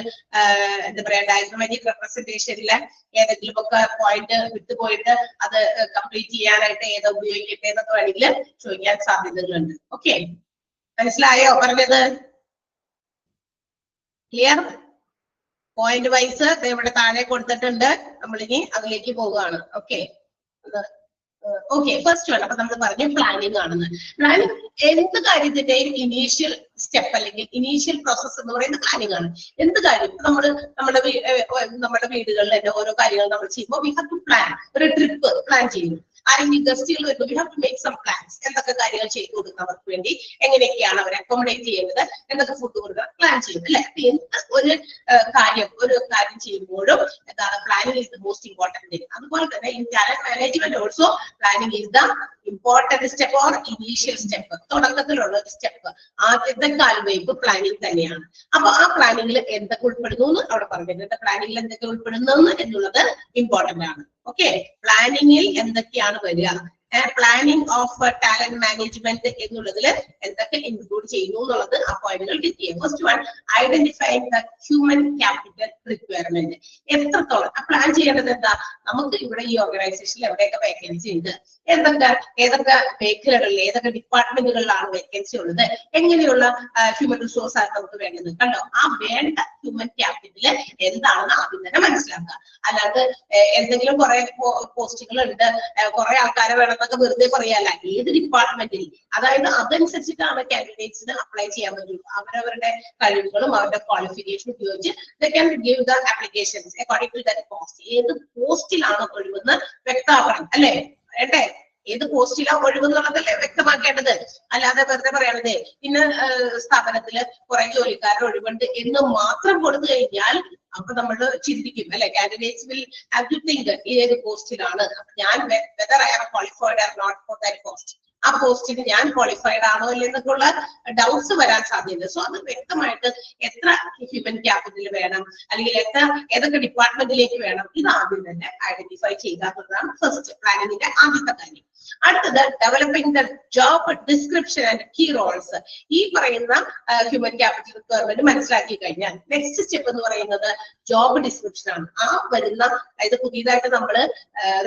[SPEAKER 2] എന്താ പറയാ ഡയഗ്രമാറ്റിക് റെപ്രസെന്റേഷനിലെ ഏതെങ്കിലും ഒക്കെ പോയിന്റ് വിട്ടുപോയിട്ട് അത് കംപ്ലീറ്റ് ചെയ്യാനായിട്ട് ഏതാ ഉപയോഗിക്കട്ടെ എന്നൊക്കെ വേണമെങ്കിൽ ചോദിക്കാൻ സാധ്യതകളുണ്ട്. ഓക്കെ, മനസ്സിലായോ പറഞ്ഞത്? ക്ലിയർ? പോയിന്റ് വൈസ് ഇവിടെ താഴെ കൊടുത്തിട്ടുണ്ട്, നമ്മളിനി അതിലേക്ക് പോവുകയാണ്. Okay okay, first one. അപ്പൊ നമ്മൾ പറഞ്ഞു പ്ലാനിങ് ആണെന്ന്. പ്ലാനിങ് എന്ത് കാര്യത്തിന്റെയും ഇനീഷ്യൽ സ്റ്റെപ്പ് അല്ലെങ്കിൽ ഇനീഷ്യൽ പ്രോസസ് എന്ന് പറയുന്നത് പ്ലാനിങ് ആണ്. എന്ത് കാര്യം നമ്മുടെ വീടുകളിൽ തന്നെ ഓരോ കാര്യങ്ങൾ നമ്മൾ ചെയ്യുമ്പോൾ വി ഹാവ് ടു പ്ലാൻ. ഒരു ട്രിപ്പ് പ്ലാൻ ചെയ്യുന്നു, ആരെങ്കിലും ഗസ്റ്റുകൾ വരുമ്പോൾ we have to make some plans. എന്തൊക്കെ കാര്യങ്ങൾ ചെയ്തു കൊടുക്കുന്നവർക്ക് വേണ്ടി, എങ്ങനെയൊക്കെയാണ് അവരെ അക്കോമഡേറ്റ് ചെയ്യേണ്ടത്, എന്തൊക്കെ ഫുഡ് കൊടുക്കുക, പ്ലാൻ ചെയ്യുന്നത് അല്ലെ. എന്ത് ഒരു കാര്യം ചെയ്യുമ്പോഴും എന്താണ് planning is the most important thing. അതുപോലെ തന്നെ in talent management also planning is the important step or initial step. തുടക്കത്തിലുള്ള ഒരു സ്റ്റെപ്പ്, ആദ്യത്തെ കാൽവയ്പ് പ്ലാനിങ് തന്നെയാണ്. അപ്പൊ ആ പ്ലാനിങ്ങിൽ എന്തൊക്കെ ഉൾപ്പെടുന്നു എന്ന് അവിടെ പറഞ്ഞിട്ടുണ്ട്. പ്ലാനിങ്ങിൽ എന്തൊക്കെ ഉൾപ്പെടുന്നു എന്നുള്ളത് ഇമ്പോർട്ടന്റ് ആണ്. ഓക്കെ, പ്ലാനിങ്ങിൽ എന്തൊക്കെയാണ് വരിക, പ്ലാനിങ് ഓഫ് ടാലന്റ് മാനേജ്മെന്റ് എന്നുള്ളതിൽ എന്തൊക്കെ ഇൻക്ലൂഡ് ചെയ്യുന്നു എന്നുള്ളത് ആ പോയിന്റുകൾ ടിക്ക് ചെയ്യാം. First one, identifying the human capital requirement. എത്രത്തോളം പ്ലാൻ ചെയ്യേണ്ടത് എന്താ, നമുക്ക് ഇവിടെ ഈ ഓർഗനൈസേഷനിൽ എവിടെയൊക്കെ വേക്കൻസി ഉണ്ട്, ഏതൊക്കെ മേഖലകളിൽ ഏതൊക്കെ ഡിപ്പാർട്ട്മെന്റുകളിലാണ് വേക്കൻസി ഉള്ളത്, എങ്ങനെയുള്ള ഹ്യൂമൻ റിസോഴ്സ് ആണ് നമുക്ക് വേണ്ടത്. കണ്ടോ, ആ വേണ്ട ഹ്യൂമൻ ക്യാപിറ്റല് എന്താണെന്ന് ആദ്യം തന്നെ മനസ്സിലാക്കുക. അല്ലാതെ എന്തെങ്കിലും കുറെ പോസ്റ്റുകൾ ഉണ്ട്, കുറെ ആൾക്കാരെ വേണമെന്നൊക്കെ വെറുതെ പറയാല്ല. ഏത് ഡിപ്പാർട്ട്മെന്റിൽ, അതായത് അതനുസരിച്ചിട്ടാണ് കാൻഡിഡേറ്റ്സിന് അപ്ലൈ ചെയ്യാൻ പറ്റുള്ളൂ. അവരവരുടെ കഴിവുകളും അവരുടെ ക്വാളിഫിക്കേഷൻ ഉപയോഗിച്ച് they can give the applications according to that post. ഏത് പോസ്റ്റിലാണ് ഒഴിവെന്ന് വ്യക്തമാക്കണം അല്ലെ, വേണ്ടേ? ഏത് പോസ്റ്റിലാണ് ഒഴിവെന്നുള്ളതല്ലേ വ്യക്തമാക്കേണ്ടത്. അല്ലാതെ വെറുതെ പറയണത് ഇന്ന സ്ഥാപനത്തില് കുറെ കാന്ഡിഡേറ്റുകാരുടെ ഒഴിവുണ്ട് എന്ന് മാത്രം കൊടുത്തു കഴിഞ്ഞാൽ അപ്പൊ നമ്മൾ ചിന്തിക്കും അല്ലെ, candidates will have to think ഏത് പോസ്റ്റിലാണ് ഞാൻ, whether I am qualified or not for that post, ആ പോസ്റ്റിന് ഞാൻ ക്വാളിഫൈഡ് ആണോ ഇല്ലെന്നൊക്കെയുള്ള ഡൗട്ട്സ് വരാൻ സാധ്യത. സോ അത് വ്യക്തമായിട്ട് എത്ര ഹ്യൂമൻ ക്യാപിറ്റൽ വേണം, അല്ലെങ്കിൽ ഏതൊക്കെ ഡിപ്പാർട്ട്മെന്റിലേക്ക് വേണം, ഇത് ആദ്യം തന്നെ ഐഡന്റിഫൈ ചെയ്യുക എന്നതാണ് ഫസ്റ്റ് പ്ലാനിങ്ങിന്റെ ആദ്യത്തെ കാര്യം. അടുത്തത് developing the job description and key roles. ഈ പറയുന്ന ഹ്യൂമൻ ക്യാപിറ്റൽ റിക്വയർമെന്റ് മനസ്സിലാക്കി കഴിഞ്ഞാൽ നെക്സ്റ്റ് സ്റ്റെപ്പ് എന്ന് പറയുന്നത് ജോബ് ഡിസ്ക്രിപ്ഷൻ ആണ്. ആ വരുന്ന, അതായത് പുതിയതായിട്ട് നമ്മൾ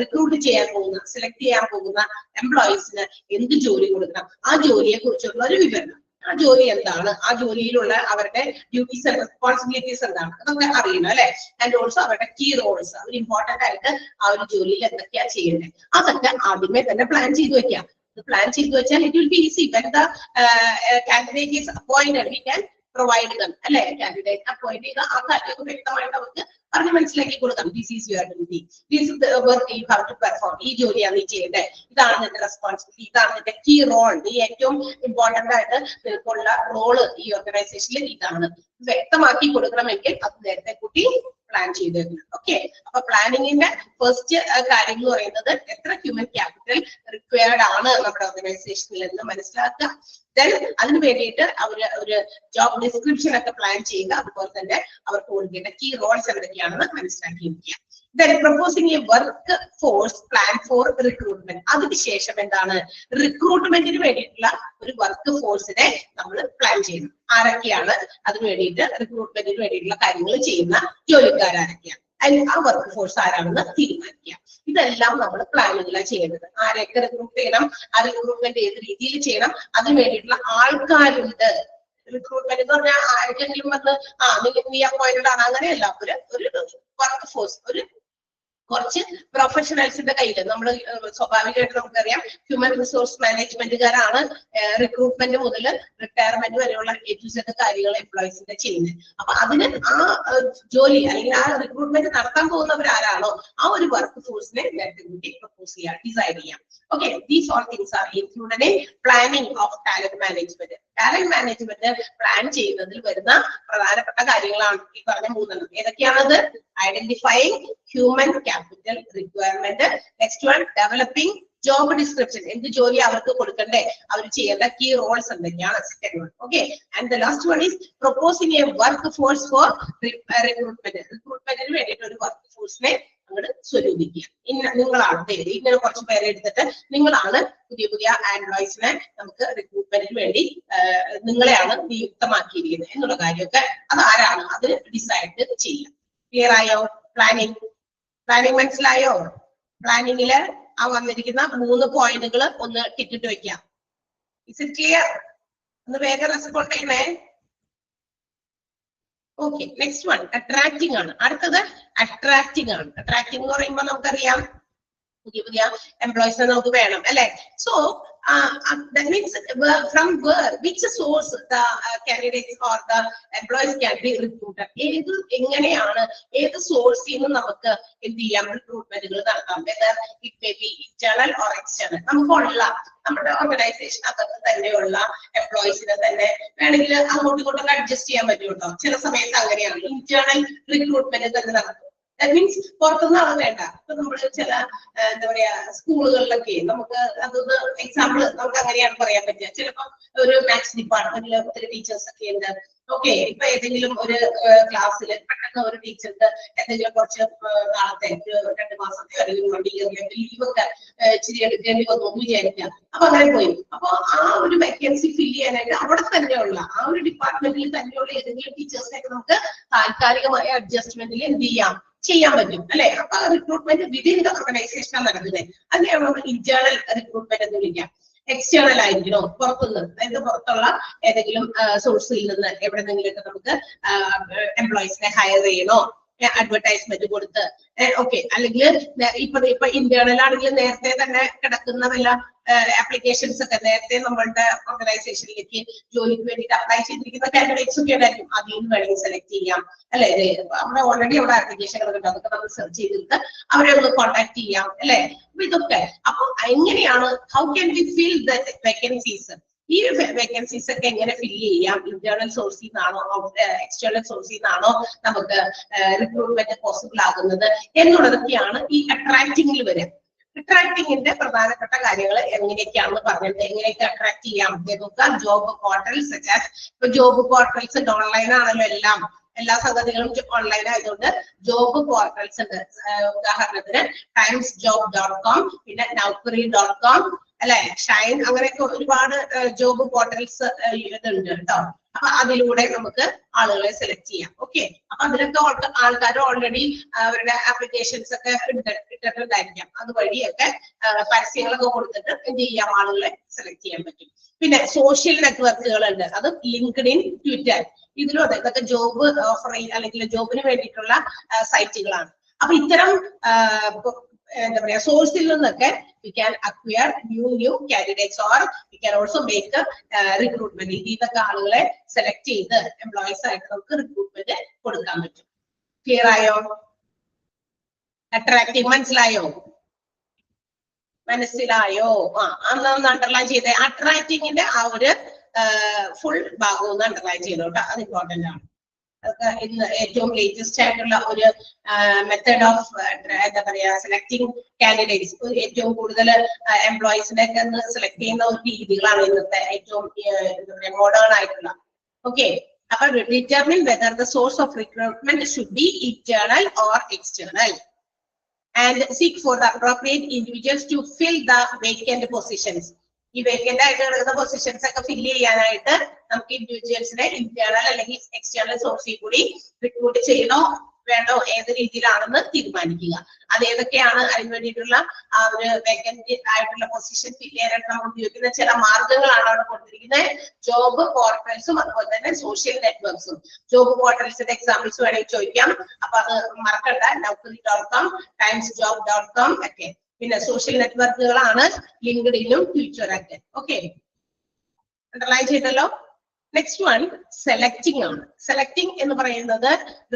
[SPEAKER 2] റിക്രൂട്ട് ചെയ്യാൻ പോകുന്ന, സെലക്ട് ചെയ്യാൻ പോകുന്ന എംപ്ലോയീസിന് എന്ത് ജോലി കൊടുക്കണം, ആ ജോലിയെ കുറിച്ചുള്ള ഒരു വിവരണം. ആ ജോലി എന്താണ്, ആ ജോലിയിലുള്ള അവരുടെ ഡ്യൂട്ടീസ് ആൻഡ് റെസ്പോൺസിബിലിറ്റീസ് എന്താണ്, അതൊക്കെ അറിയണം അല്ലെ. ആൻഡ് ഓൾസോ അവരുടെ കീ റോൾസ്, അവർ ഇമ്പോർട്ടന്റ് ആയിട്ട് ആ ഒരു ജോലിയിൽ എന്തൊക്കെയാ ചെയ്യേണ്ടത്, അതൊക്കെ ആദ്യമേ തന്നെ പ്ലാൻ ചെയ്ത് വെക്കാം. പ്ലാൻ ചെയ്ത് വെച്ചാൽ it will be easy. When the candidate is appointed we can provide them അല്ലെ. കാൻഡിഡേറ്റ് അപ്പോയിന്റ് ചെയ്ത ആ കാര്യമൊക്കെ വ്യക്തമായിട്ട് അവർക്ക് പറഞ്ഞ് മനസ്സിലാക്കി കൊടുക്കാം. This is your duty, this is the work you have to perform. ഈ ജോലിയാണ് നീ ചെയ്യേണ്ടത്, ഇതാണ് നിന്റെ റെസ്പോൺസിബിലിറ്റി, ഇതാണ് നിന്റെ കീ റോൾ, നീ ഏറ്റവും ഇമ്പോർട്ടന്റ് ആയിട്ട് നിനക്കുള്ള റോള് ഈ ഓർഗനൈസേഷനിൽ ഇതാണ് വ്യക്തമാക്കി കൊടുക്കണമെങ്കിൽ അത് നേരത്തെ കൂട്ടി പ്ലാൻ ചെയ്ത് വെക്കണം. ഓക്കെ, അപ്പൊ പ്ലാനിങ്ങിന്റെ ഫസ്റ്റ് കാര്യം എന്ന് പറയുന്നത് എത്ര ഹ്യൂമൻ ക്യാപിറ്റൽ റിക്വയർഡ് ആണ് നമ്മുടെ ഓർഗനൈസേഷനിൽ എന്ന് മനസ്സിലാക്കുക. ദെൻ അതിന് വേണ്ടിയിട്ട് ഒരു ജോബ് ഡിസ്ക്രിപ്ഷൻ ഒക്കെ പ്ലാൻ ചെയ്യുക. അതുപോലെ തന്നെ അവർക്ക് കൊടുക്കേണ്ട കീ റോൾസ് എന്തൊക്കെയാണെന്ന് മനസ്സിലാക്കിയിരിക്കുക. Then proposing a workforce plan for recruitment. അതിനുശേഷം എന്താണ്, റിക്രൂട്ട്മെന്റിന് വേണ്ടിയിട്ടുള്ള ഒരു വർക്ക് ഫോഴ്സിനെ നമ്മൾ പ്ലാൻ ചെയ്യണം. ആരൊക്കെയാണ് അതിന് വേണ്ടിയിട്ട് റിക്രൂട്ട്മെന്റിന് വേണ്ടിയിട്ടുള്ള കാര്യങ്ങൾ ചെയ്യുന്ന ജോലിക്കാരൊക്കെയാണ്, ആ വർക്ക് ഫോഴ്സ് ആരാണെന്ന് തീരുമാനിക്കുക. ഇതെല്ലാം നമ്മൾ പ്ലാനിങ്ങിലാണ് ചെയ്യേണ്ടത്. ആരെയൊക്കെ റിക്രൂട്ട് ചെയ്യണം, ആ റിക്രൂട്ട്മെന്റ് ഏത് രീതിയിൽ ചെയ്യണം, അതിന് വേണ്ടിയിട്ടുള്ള ആൾക്കാരുണ്ട്. റിക്രൂട്ട്മെന്റ് എന്ന് പറഞ്ഞാൽ ആർക്കെങ്കിലും വന്ന് നീ അപ്പോയിന്റഡ് ആണ് അങ്ങനെയല്ല. ഒരു വർക്ക് ഫോഴ്സ്, കുറച്ച് പ്രൊഫഷണൽസിന്റെ കയ്യിൽ നമ്മൾ സ്വാഭാവികമായിട്ട് നമുക്കറിയാം ഹ്യൂമൻ റിസോഴ്സ് മാനേജ്മെന്റുകാരാണ് റിക്രൂട്ട്മെന്റ് മുതൽ റിട്ടയർമെന്റ് വരെയുള്ള എഡ്യൂസെറ്റ് കാര്യങ്ങൾ എംപ്ലോയീസിന്റെ ചെയ്യുന്നത്. അപ്പൊ അതിന് ആ ജോലി അല്ലെങ്കിൽ ആ റിക്രൂട്ട്മെന്റ് നടത്താൻ പോകുന്നവരാരാണോ ആ ഒരു വർക്ക് ഫോഴ്സിനെ നേരത്തെ കൂട്ടി പ്രപ്പോസ് ചെയ്യാം, ഡിസൈഡ് ചെയ്യാം. Okay, these all things are included in planning of talent management. Talent management plan ചെയ്യുന്നതിൽ വരുന്ന പ്രധാനപ്പെട്ട കാര്യങ്ങളാണ് ഈ പറഞ്ഞ മൂന്നെണ്ണം. ഏതൊക്കെയാണത്? Identifying human capital requirement. Next one, developing job description, എന്ത് ജോലി അവർക്ക് കൊടുക്കണ്ടേ, അവർ ചെയ്യേണ്ട കീ റോൾസ് എന്തൊക്കെയാണ്. Second one. Okay, and the last one is proposing a workforce for recruitment. റിക്രൂട്ട്മെന്റിന് വേണ്ടിയിട്ട് ഒരു വർക്ക് ഫോഴ്സിനെ അങ്ങോട്ട് സ്വരൂപിക്കുക. നിങ്ങളാണ് ഇങ്ങനെ കുറച്ച് പേരെ എടുത്തിട്ട് നിങ്ങളാണ് പുതിയ പുതിയ എംപ്ലോയീസിനെ നമുക്ക് റിക്രൂട്ട്മെന്റിന് വേണ്ടി നിങ്ങളെയാണ് നിയുക്തമാക്കിയിരിക്കുന്നത് എന്നുള്ള കാര്യമൊക്കെ അതാരാണ് അത് ഡിസൈഡ് ചെയ്യുക. ക്ലിയർ ആയോ? പ്ലാനിങ് മനസ്സിലായോ? പ്ലാനിങ്ങില് ആ വന്നിരിക്കുന്ന 3 പോയിന്റുകൾ ഒന്ന് ടിക്കിട്ട് വെക്കാം. Is it clear? ഒന്ന് വേഗം റെസ്പോണ്ട് ചെയ്യണേ. ഓക്കെ, നെക്സ്റ്റ് വൺ അട്രാക്റ്റിംഗ് ആണ്. അടുത്തത് അട്രാക്റ്റിംഗ് ആണ്. അട്രാക്റ്റിംഗ് എന്ന് പറയുമ്പോൾ നമുക്കറിയാം പുതിയ പുതിയ എംപ്ലോയീസിനെ നമുക്ക് വേണം അല്ലെ. So that means from where, which source the candidates or the employees can be recruited. എങ്ങനെയാണ് ഏത് സോഴ്സിൽ നിന്ന് നമുക്ക് എന്ത് ചെയ്യാം റിക്രൂട്ട്മെന്റുകൾ നടത്താം. whether it may be internal or external. നമുക്കുള്ള നമ്മുടെ ഓർഗനൈസേഷൻ അകത്ത് തന്നെയുള്ള എംപ്ലോയീസിനെ തന്നെ വേണമെങ്കിൽ അങ്ങോട്ടും ഇങ്ങോട്ടും അഡ്ജസ്റ്റ് ചെയ്യാൻ പറ്റുമല്ലോ. ചില സമയത്ത് അങ്ങനെയാണ് ഇന്റേണൽ റിക്രൂട്ട്മെന്റ് തന്നെ നടക്കും. That means പുറത്തുനിന്ന് ആള് വേണ്ട. ഇപ്പൊ നമ്മള് ചില എന്താ പറയാ സ്കൂളുകളിലൊക്കെ നമുക്ക് അതൊന്ന് എക്സാമ്പിൾ നമുക്ക് അങ്ങനെയാണ് പറയാൻ പറ്റുക. ചിലപ്പോ ഒരു മാത്സ് ഡിപ്പാർട്ട്മെന്റിൽ ഒത്തിരി ടീച്ചേഴ്സ് ഒക്കെ ഉണ്ട്. ഓക്കെ, ഇപ്പൊ ഏതെങ്കിലും ഒരു ക്ലാസ്സിൽ പെട്ടെന്ന് ഒരു ടീച്ചർക്ക് എന്തെങ്കിലും കുറച്ച് നാളത്തെ 2 മാസത്തെ അല്ലെങ്കിൽ ലീവൊക്കെ ഇച്ചിരി എടുക്കേണ്ടി വന്നു വിചാരിക്കാം. അപ്പൊ അങ്ങനെ പോയി. അപ്പൊ ആ ഒരു വേക്കൻസി ഫില്ല് ചെയ്യാനായിട്ട് അവിടെ തന്നെയുള്ള ആ ഒരു ഡിപ്പാർട്ട്മെന്റിൽ തന്നെയുള്ള ഏതെങ്കിലും ടീച്ചേഴ്സിനൊക്കെ നമുക്ക് താൽക്കാലികമായ അഡ്ജസ്റ്റ്മെന്റിൽ എന്ത് ചെയ്യാൻ പറ്റും അല്ലെ. അപ്പൊ റിക്രൂട്ട്മെന്റ് വിതിൻ ദ ഓർഗനൈസേഷനാണ് നടക്കുന്നത്. അതിനെയാണ് നമ്മൾ ഇന്റേണൽ റിക്രൂട്ട്മെന്റ് എന്ന് വിളിക്കാം. എക്സ്റ്റേണൽ ആയിരിക്കണോ, പുറത്തുനിന്ന്, അതായത് പുറത്തുള്ള ഏതെങ്കിലും സോഴ്സിൽ നിന്ന് എവിടെന്നെങ്കിലൊക്കെ നമുക്ക് എംപ്ലോയീസിനെ ഹയർ ചെയ്യണോ, അഡ്വർടൈസ്മെന്റ് കൊടുത്ത് ഓക്കെ. അല്ലെങ്കിൽ ഇപ്പൊ ഇന്റേണൽ ആണെങ്കിൽ നേരത്തെ തന്നെ കിടക്കുന്ന വല്ല ആപ്ലിക്കേഷൻസ് ഒക്കെ നേരത്തെ നമ്മളുടെ ഓർഗനൈസേഷനിലേക്ക് ജോലിക്ക് വേണ്ടിയിട്ട് അപ്ലൈ ചെയ്തിരിക്കുന്ന കാൻഡിഡേറ്റ്സ് ഒക്കെ ഉണ്ടായിരിക്കും. അതിൽ നിന്ന് വേണമെങ്കിൽ സെലക്ട് ചെയ്യാം അല്ലെ. അവിടെ ഓൾറെഡി അവിടെ ആപ്ലിക്കേഷനുകൾ ഉണ്ട്, അതൊക്കെ നമ്മൾ സെർച്ച് ചെയ്തിട്ട് അവരെ ഒന്ന് കോൺടാക്ട് ചെയ്യാം അല്ലെ. അപ്പൊ ഇതൊക്കെ അപ്പൊ എങ്ങനെയാണ് how can we fill the vacancies, ഈ വേക്കൻസീസ് ഒക്കെ എങ്ങനെ ഫില്ല് ചെയ്യാം, ഇന്റേണൽ സോഴ്സിൽ നിന്നാണോ എക്സ്റ്റേണൽ സോഴ്സിൽ നിന്നാണോ നമുക്ക് റിക്രൂട്ട്മെന്റ് പോസിബിൾ ആകുന്നത് എന്നുള്ളതൊക്കെയാണ് ഈ അട്രാക്റ്റിംഗിൽ വരിക. അട്രാക്ടിങ്ങിന്റെ പ്രധാനപ്പെട്ട കാര്യങ്ങൾ എങ്ങനെയൊക്കെയാണെന്ന് പറഞ്ഞിട്ട് എങ്ങനെയൊക്കെ അട്രാക്ട് ചെയ്യാം നോക്കാം. ജോബ് പോർട്ടൽസ്, ഇപ്പൊ ജോബ് പോർട്ടൽസ് ഓൺലൈൻ ആണല്ലോ, എല്ലാ സംഗതികളും ഓൺലൈൻ ആയതുകൊണ്ട് ജോബ് പോർട്ടൽസ് ഉണ്ട്. ഉദാഹരണത്തിന് timesjob.com, പിന്നെ naukri.com അല്ലെ, ഷൈൻ, അങ്ങനെയൊക്കെ ഒരുപാട് ജോബ് പോർട്ടൽസ് ഇതുണ്ട് കേട്ടോ. അപ്പൊ അതിലൂടെ നമുക്ക് ആളുകളെ സെലക്ട് ചെയ്യാം. ഓക്കെ, അപ്പൊ അതിലൊക്കെ ആൾക്കാർ ഓൾറെഡി അവരുടെ ആപ്ലിക്കേഷൻസ് ഒക്കെ ഇട്ടിട്ടുണ്ടായിരിക്കാം. അതുവഴിയൊക്കെ പരസ്യങ്ങളൊക്കെ കൊടുത്തിട്ട് എന്ത് ചെയ്യാം, ആളുകളെ സെലക്ട് ചെയ്യാൻ പറ്റും. പിന്നെ സോഷ്യൽ നെറ്റ്വർക്കുകൾ ഉണ്ട്, അത് ലിങ്ക്ഡ്ഇൻ, ട്വിറ്റർ, ഇതിലും അതെ, ഇതൊക്കെ ജോബ് ഓഫർ അല്ലെങ്കിൽ ജോബിന് വേണ്ടിയിട്ടുള്ള സൈറ്റുകളാണ്. അപ്പൊ ഇത്തരം എന്താ പറയാ സോഴ്സിൽ നിന്നൊക്കെ we can acquire new candidates or we can also make recruitment. ഇതൊക്കെ ആളുകളെ സെലക്ട് ചെയ്ത് എംപ്ലോയീസ് ആയിട്ട് നമുക്ക് റിക്രൂട്ട്മെന്റ് കൊടുക്കാൻ പറ്റും. ക്ലിയർ ആയോ? അട്രാക്റ്റീവ് മനസ്സിലായോ? അന്ന് അണ്ടർലൈൻ ചെയ്തേ. അട്രാക്റ്റിങ്ങിന്റെ ആ ഒരു ഫുൾ ഭാഗം ഒന്ന് അണ്ടർലൈൻ ചെയ്തോട്ടെ, അത് ഇമ്പോർട്ടന്റ് ആണ്. ഇന്ന് ഏറ്റവും ലേറ്റസ്റ്റ് ആയിട്ടുള്ള ഒരു മെത്തേഡ് ഓഫ് എന്താ പറയാ സെലക്ടിങ് കാൻഡിഡേറ്റ്സ്, ഏറ്റവും കൂടുതൽ എംപ്ലോയീസിനെ ഒക്കെ സെലക്ട് ചെയ്യുന്ന ഒരു രീതികളാണ് ഇന്നത്തെ ഏറ്റവും എന്താ പറയാ മോഡേൺ ആയിട്ടുള്ള. ഓക്കെ, അപ്പൊ determine whether the source of recruitment should be internal or external and seek for the appropriate individuals to fill the vacant positions. ഈ വേക്കന്റ് ആയിട്ട് കിടക്കുന്ന പൊസിഷൻസ് ഒക്കെ ഫില്ല് ചെയ്യാനായിട്ട് നമുക്ക് ഇൻഡിവിജ്വൽസിനെ ഇന്റേണൽ അല്ലെങ്കിൽ എക്സ്റ്റേണൽ സോഴ്സിൽ കൂടി റിക്രൂട്ട് ചെയ്യണോ വേണ്ടോ, ഏത് രീതിയിലാണെന്ന് തീരുമാനിക്കുക. അത് ഏതൊക്കെയാണ്, അതിന് വേണ്ടിയിട്ടുള്ള ആ ഒരു വേക്കന്റ് ആയിട്ടുള്ള പൊസിഷൻ ഫില്ല് ചെയ്യാനായിട്ട് നമ്മൾ ഉപയോഗിക്കുന്ന ചില മാർഗങ്ങളാണ് അവിടെ കൊടുത്തിരിക്കുന്നത്. ജോബ് പോർട്ടൽസും അതുപോലെ തന്നെ സോഷ്യൽ നെറ്റ്വർക്ക്സും. ജോബ് പോർട്ടൽസിന്റെ എക്സാമ്പിൾസ് വേണമെങ്കിൽ ചോദിക്കാം, അപ്പൊ അത് മറക്കണ്ട, naukri.com, timesjob.com ഒക്കെ. പിന്നെ സോഷ്യൽ നെറ്റ്വർക്കുകളാണ് ലിങ്ക്ഡ്ഇനും ട്വിറ്ററൊക്കെ. ഓക്കെ, അണ്ടർലൈൻ ചെയ്തല്ലോ. നെക്സ്റ്റ് വൺ സെലക്ടിങ് ആണ്. സെലക്ടിങ് എന്ന് പറയുന്നത്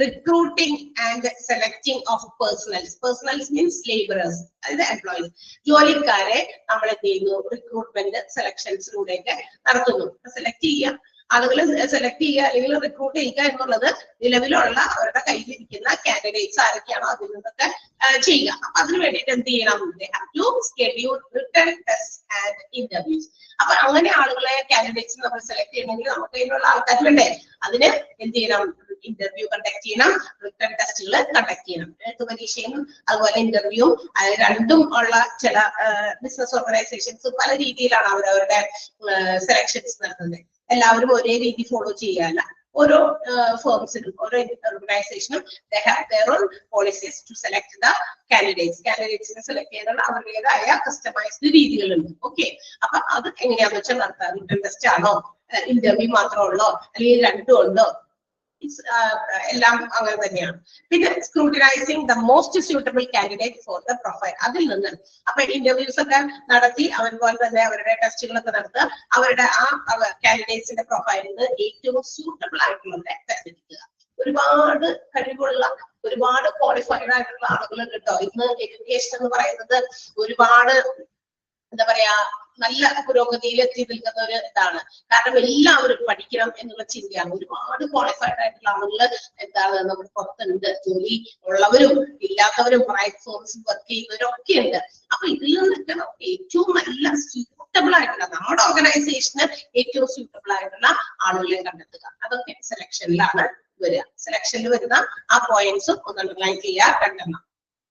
[SPEAKER 2] recruiting and selecting of personnels means labourers, അതായത് എംപ്ലോയീസ്, ജോലിക്കാരെ നമ്മൾ എന്ത് ചെയ്യുന്നു, റിക്രൂട്ട്മെന്റ് സെലക്ഷൻസിലൂടെയൊക്കെ നടത്തുന്നു. സെലക്ട് ചെയ്യാം, ആളുകളെ സെലക്ട് ചെയ്യുക അല്ലെങ്കിൽ റിക്രൂട്ട് ചെയ്യുക എന്നുള്ളത് നിലവിലുള്ള അവരുടെ കയ്യിലിരിക്കുന്ന കാൻഡിഡേറ്റ്സ് ആരൊക്കെയാണോ അതിൽ നിന്നൊക്കെ ചെയ്യുക. അപ്പൊ അതിന് വേണ്ടിയിട്ട് എന്ത് ചെയ്യണം? Schedule written test and interviews. അപ്പൊ അങ്ങനെ ആളുകളെ കാൻഡിഡേറ്റ്സ് നമ്മൾ സെലക്ട് ചെയ്യണമെങ്കിൽ നമുക്ക് അതിനുള്ള ആൾക്കാർ വേണ്ടേ? അതിന് എന്ത് ചെയ്യണം? ഇന്റർവ്യൂ കണ്ടക്ട് ചെയ്യണം, റിട്ടൺ ടെസ്റ്റുകൾ കണ്ടക്ട് ചെയ്യണം. എഴുത്ത് പരീക്ഷയും അതുപോലെ ഇന്റർവ്യൂവും രണ്ടും ഉള്ള ചില ബിസിനസ് ഓർഗനൈസേഷൻസ് പല രീതിയിലാണ് അവരവരുടെ സെലക്ഷൻസ് നടത്തുന്നത്. എല്ലാവരും ഒരേ രീതി ഫോളോ ചെയ്യാല്ല. ഓരോ ഫേംസിനും ഓരോ ഓർഗനൈസേഷനും they have their own policies to select the candidates. കാൻഡിഡേറ്റ്സിനെ സെലക്ട് ചെയ്തുള്ള അവരുടേതായ കസ്റ്റമൈസ്ഡ് രീതികളുണ്ട്. ഓക്കെ, അപ്പൊ അത് എങ്ങനെയാന്ന് വെച്ചാൽ നടത്താം. റിട്ടൺ ടെസ്റ്റ് ആണോ, ഇന്റർവ്യൂ മാത്രമേ ഉള്ളോ, അല്ലെങ്കിൽ രണ്ടും ഉണ്ടോ? എല്ലാം അങ്ങനെ തന്നെയാണ്. പിന്നെ scrutinising the most suitable candidate for the profile. അതിൽ നിന്ന് അപ്പൊ ഇന്റർവ്യൂസ് ഒക്കെ നടത്തി അതുപോലെ തന്നെ അവരുടെ ടെസ്റ്റുകളൊക്കെ നടത്തുക, അവരുടെ ആ കാൻഡിഡേറ്റ്സിന്റെ പ്രൊഫൈലിൽ നിന്ന് ഏറ്റവും സ്യൂട്ടബിൾ ആയിട്ടുള്ളവരെ തെരഞ്ഞെടുക്കുക. ഒരുപാട് കഴിവുള്ള ഒരുപാട് ക്വാളിഫൈഡ് ആയിട്ടുള്ള ആളുകൾ കേട്ടോ. ഇന്ന് എഡ്യൂക്കേഷൻ എന്ന് പറയുന്നത് ഒരുപാട് എന്താ പറയാ നല്ല പുരോഗതിയിൽ എത്തി നിൽക്കുന്ന ഒരു ഇതാണ്. കാരണം എല്ലാവരും പഠിക്കണം എന്നുള്ള ചിന്തയാണ്. ഒരുപാട് ക്വാളിഫൈഡ് ആയിട്ടുള്ള ആളുകൾ എന്താണ് നമ്മുടെ പുറത്തുണ്ട്. ജോലി ഉള്ളവരും ഇല്ലാത്തവരും പ്രൈവറ്റ് ഫേംസിൽ വർക്ക് ചെയ്യുന്നവരും ഒക്കെ ഉണ്ട്. അപ്പൊ ഇതിൽ നിന്നൊക്കെ നമുക്ക് ഏറ്റവും നല്ല സ്യൂട്ടബിൾ ആയിട്ടുള്ള നമ്മുടെ ഓർഗനൈസേഷന് ഏറ്റവും സ്യൂട്ടബിൾ ആയിട്ടുള്ള ആളുകളെ കണ്ടെത്തുക. അതൊക്കെ സെലക്ഷനിലാണ് വരിക. സെലക്ഷനിൽ വരുന്ന ആ പോയിന്റ്സും ഒന്ന് അണ്ടർലൈൻ ചെയ്യുക. രണ്ടെണ്ണം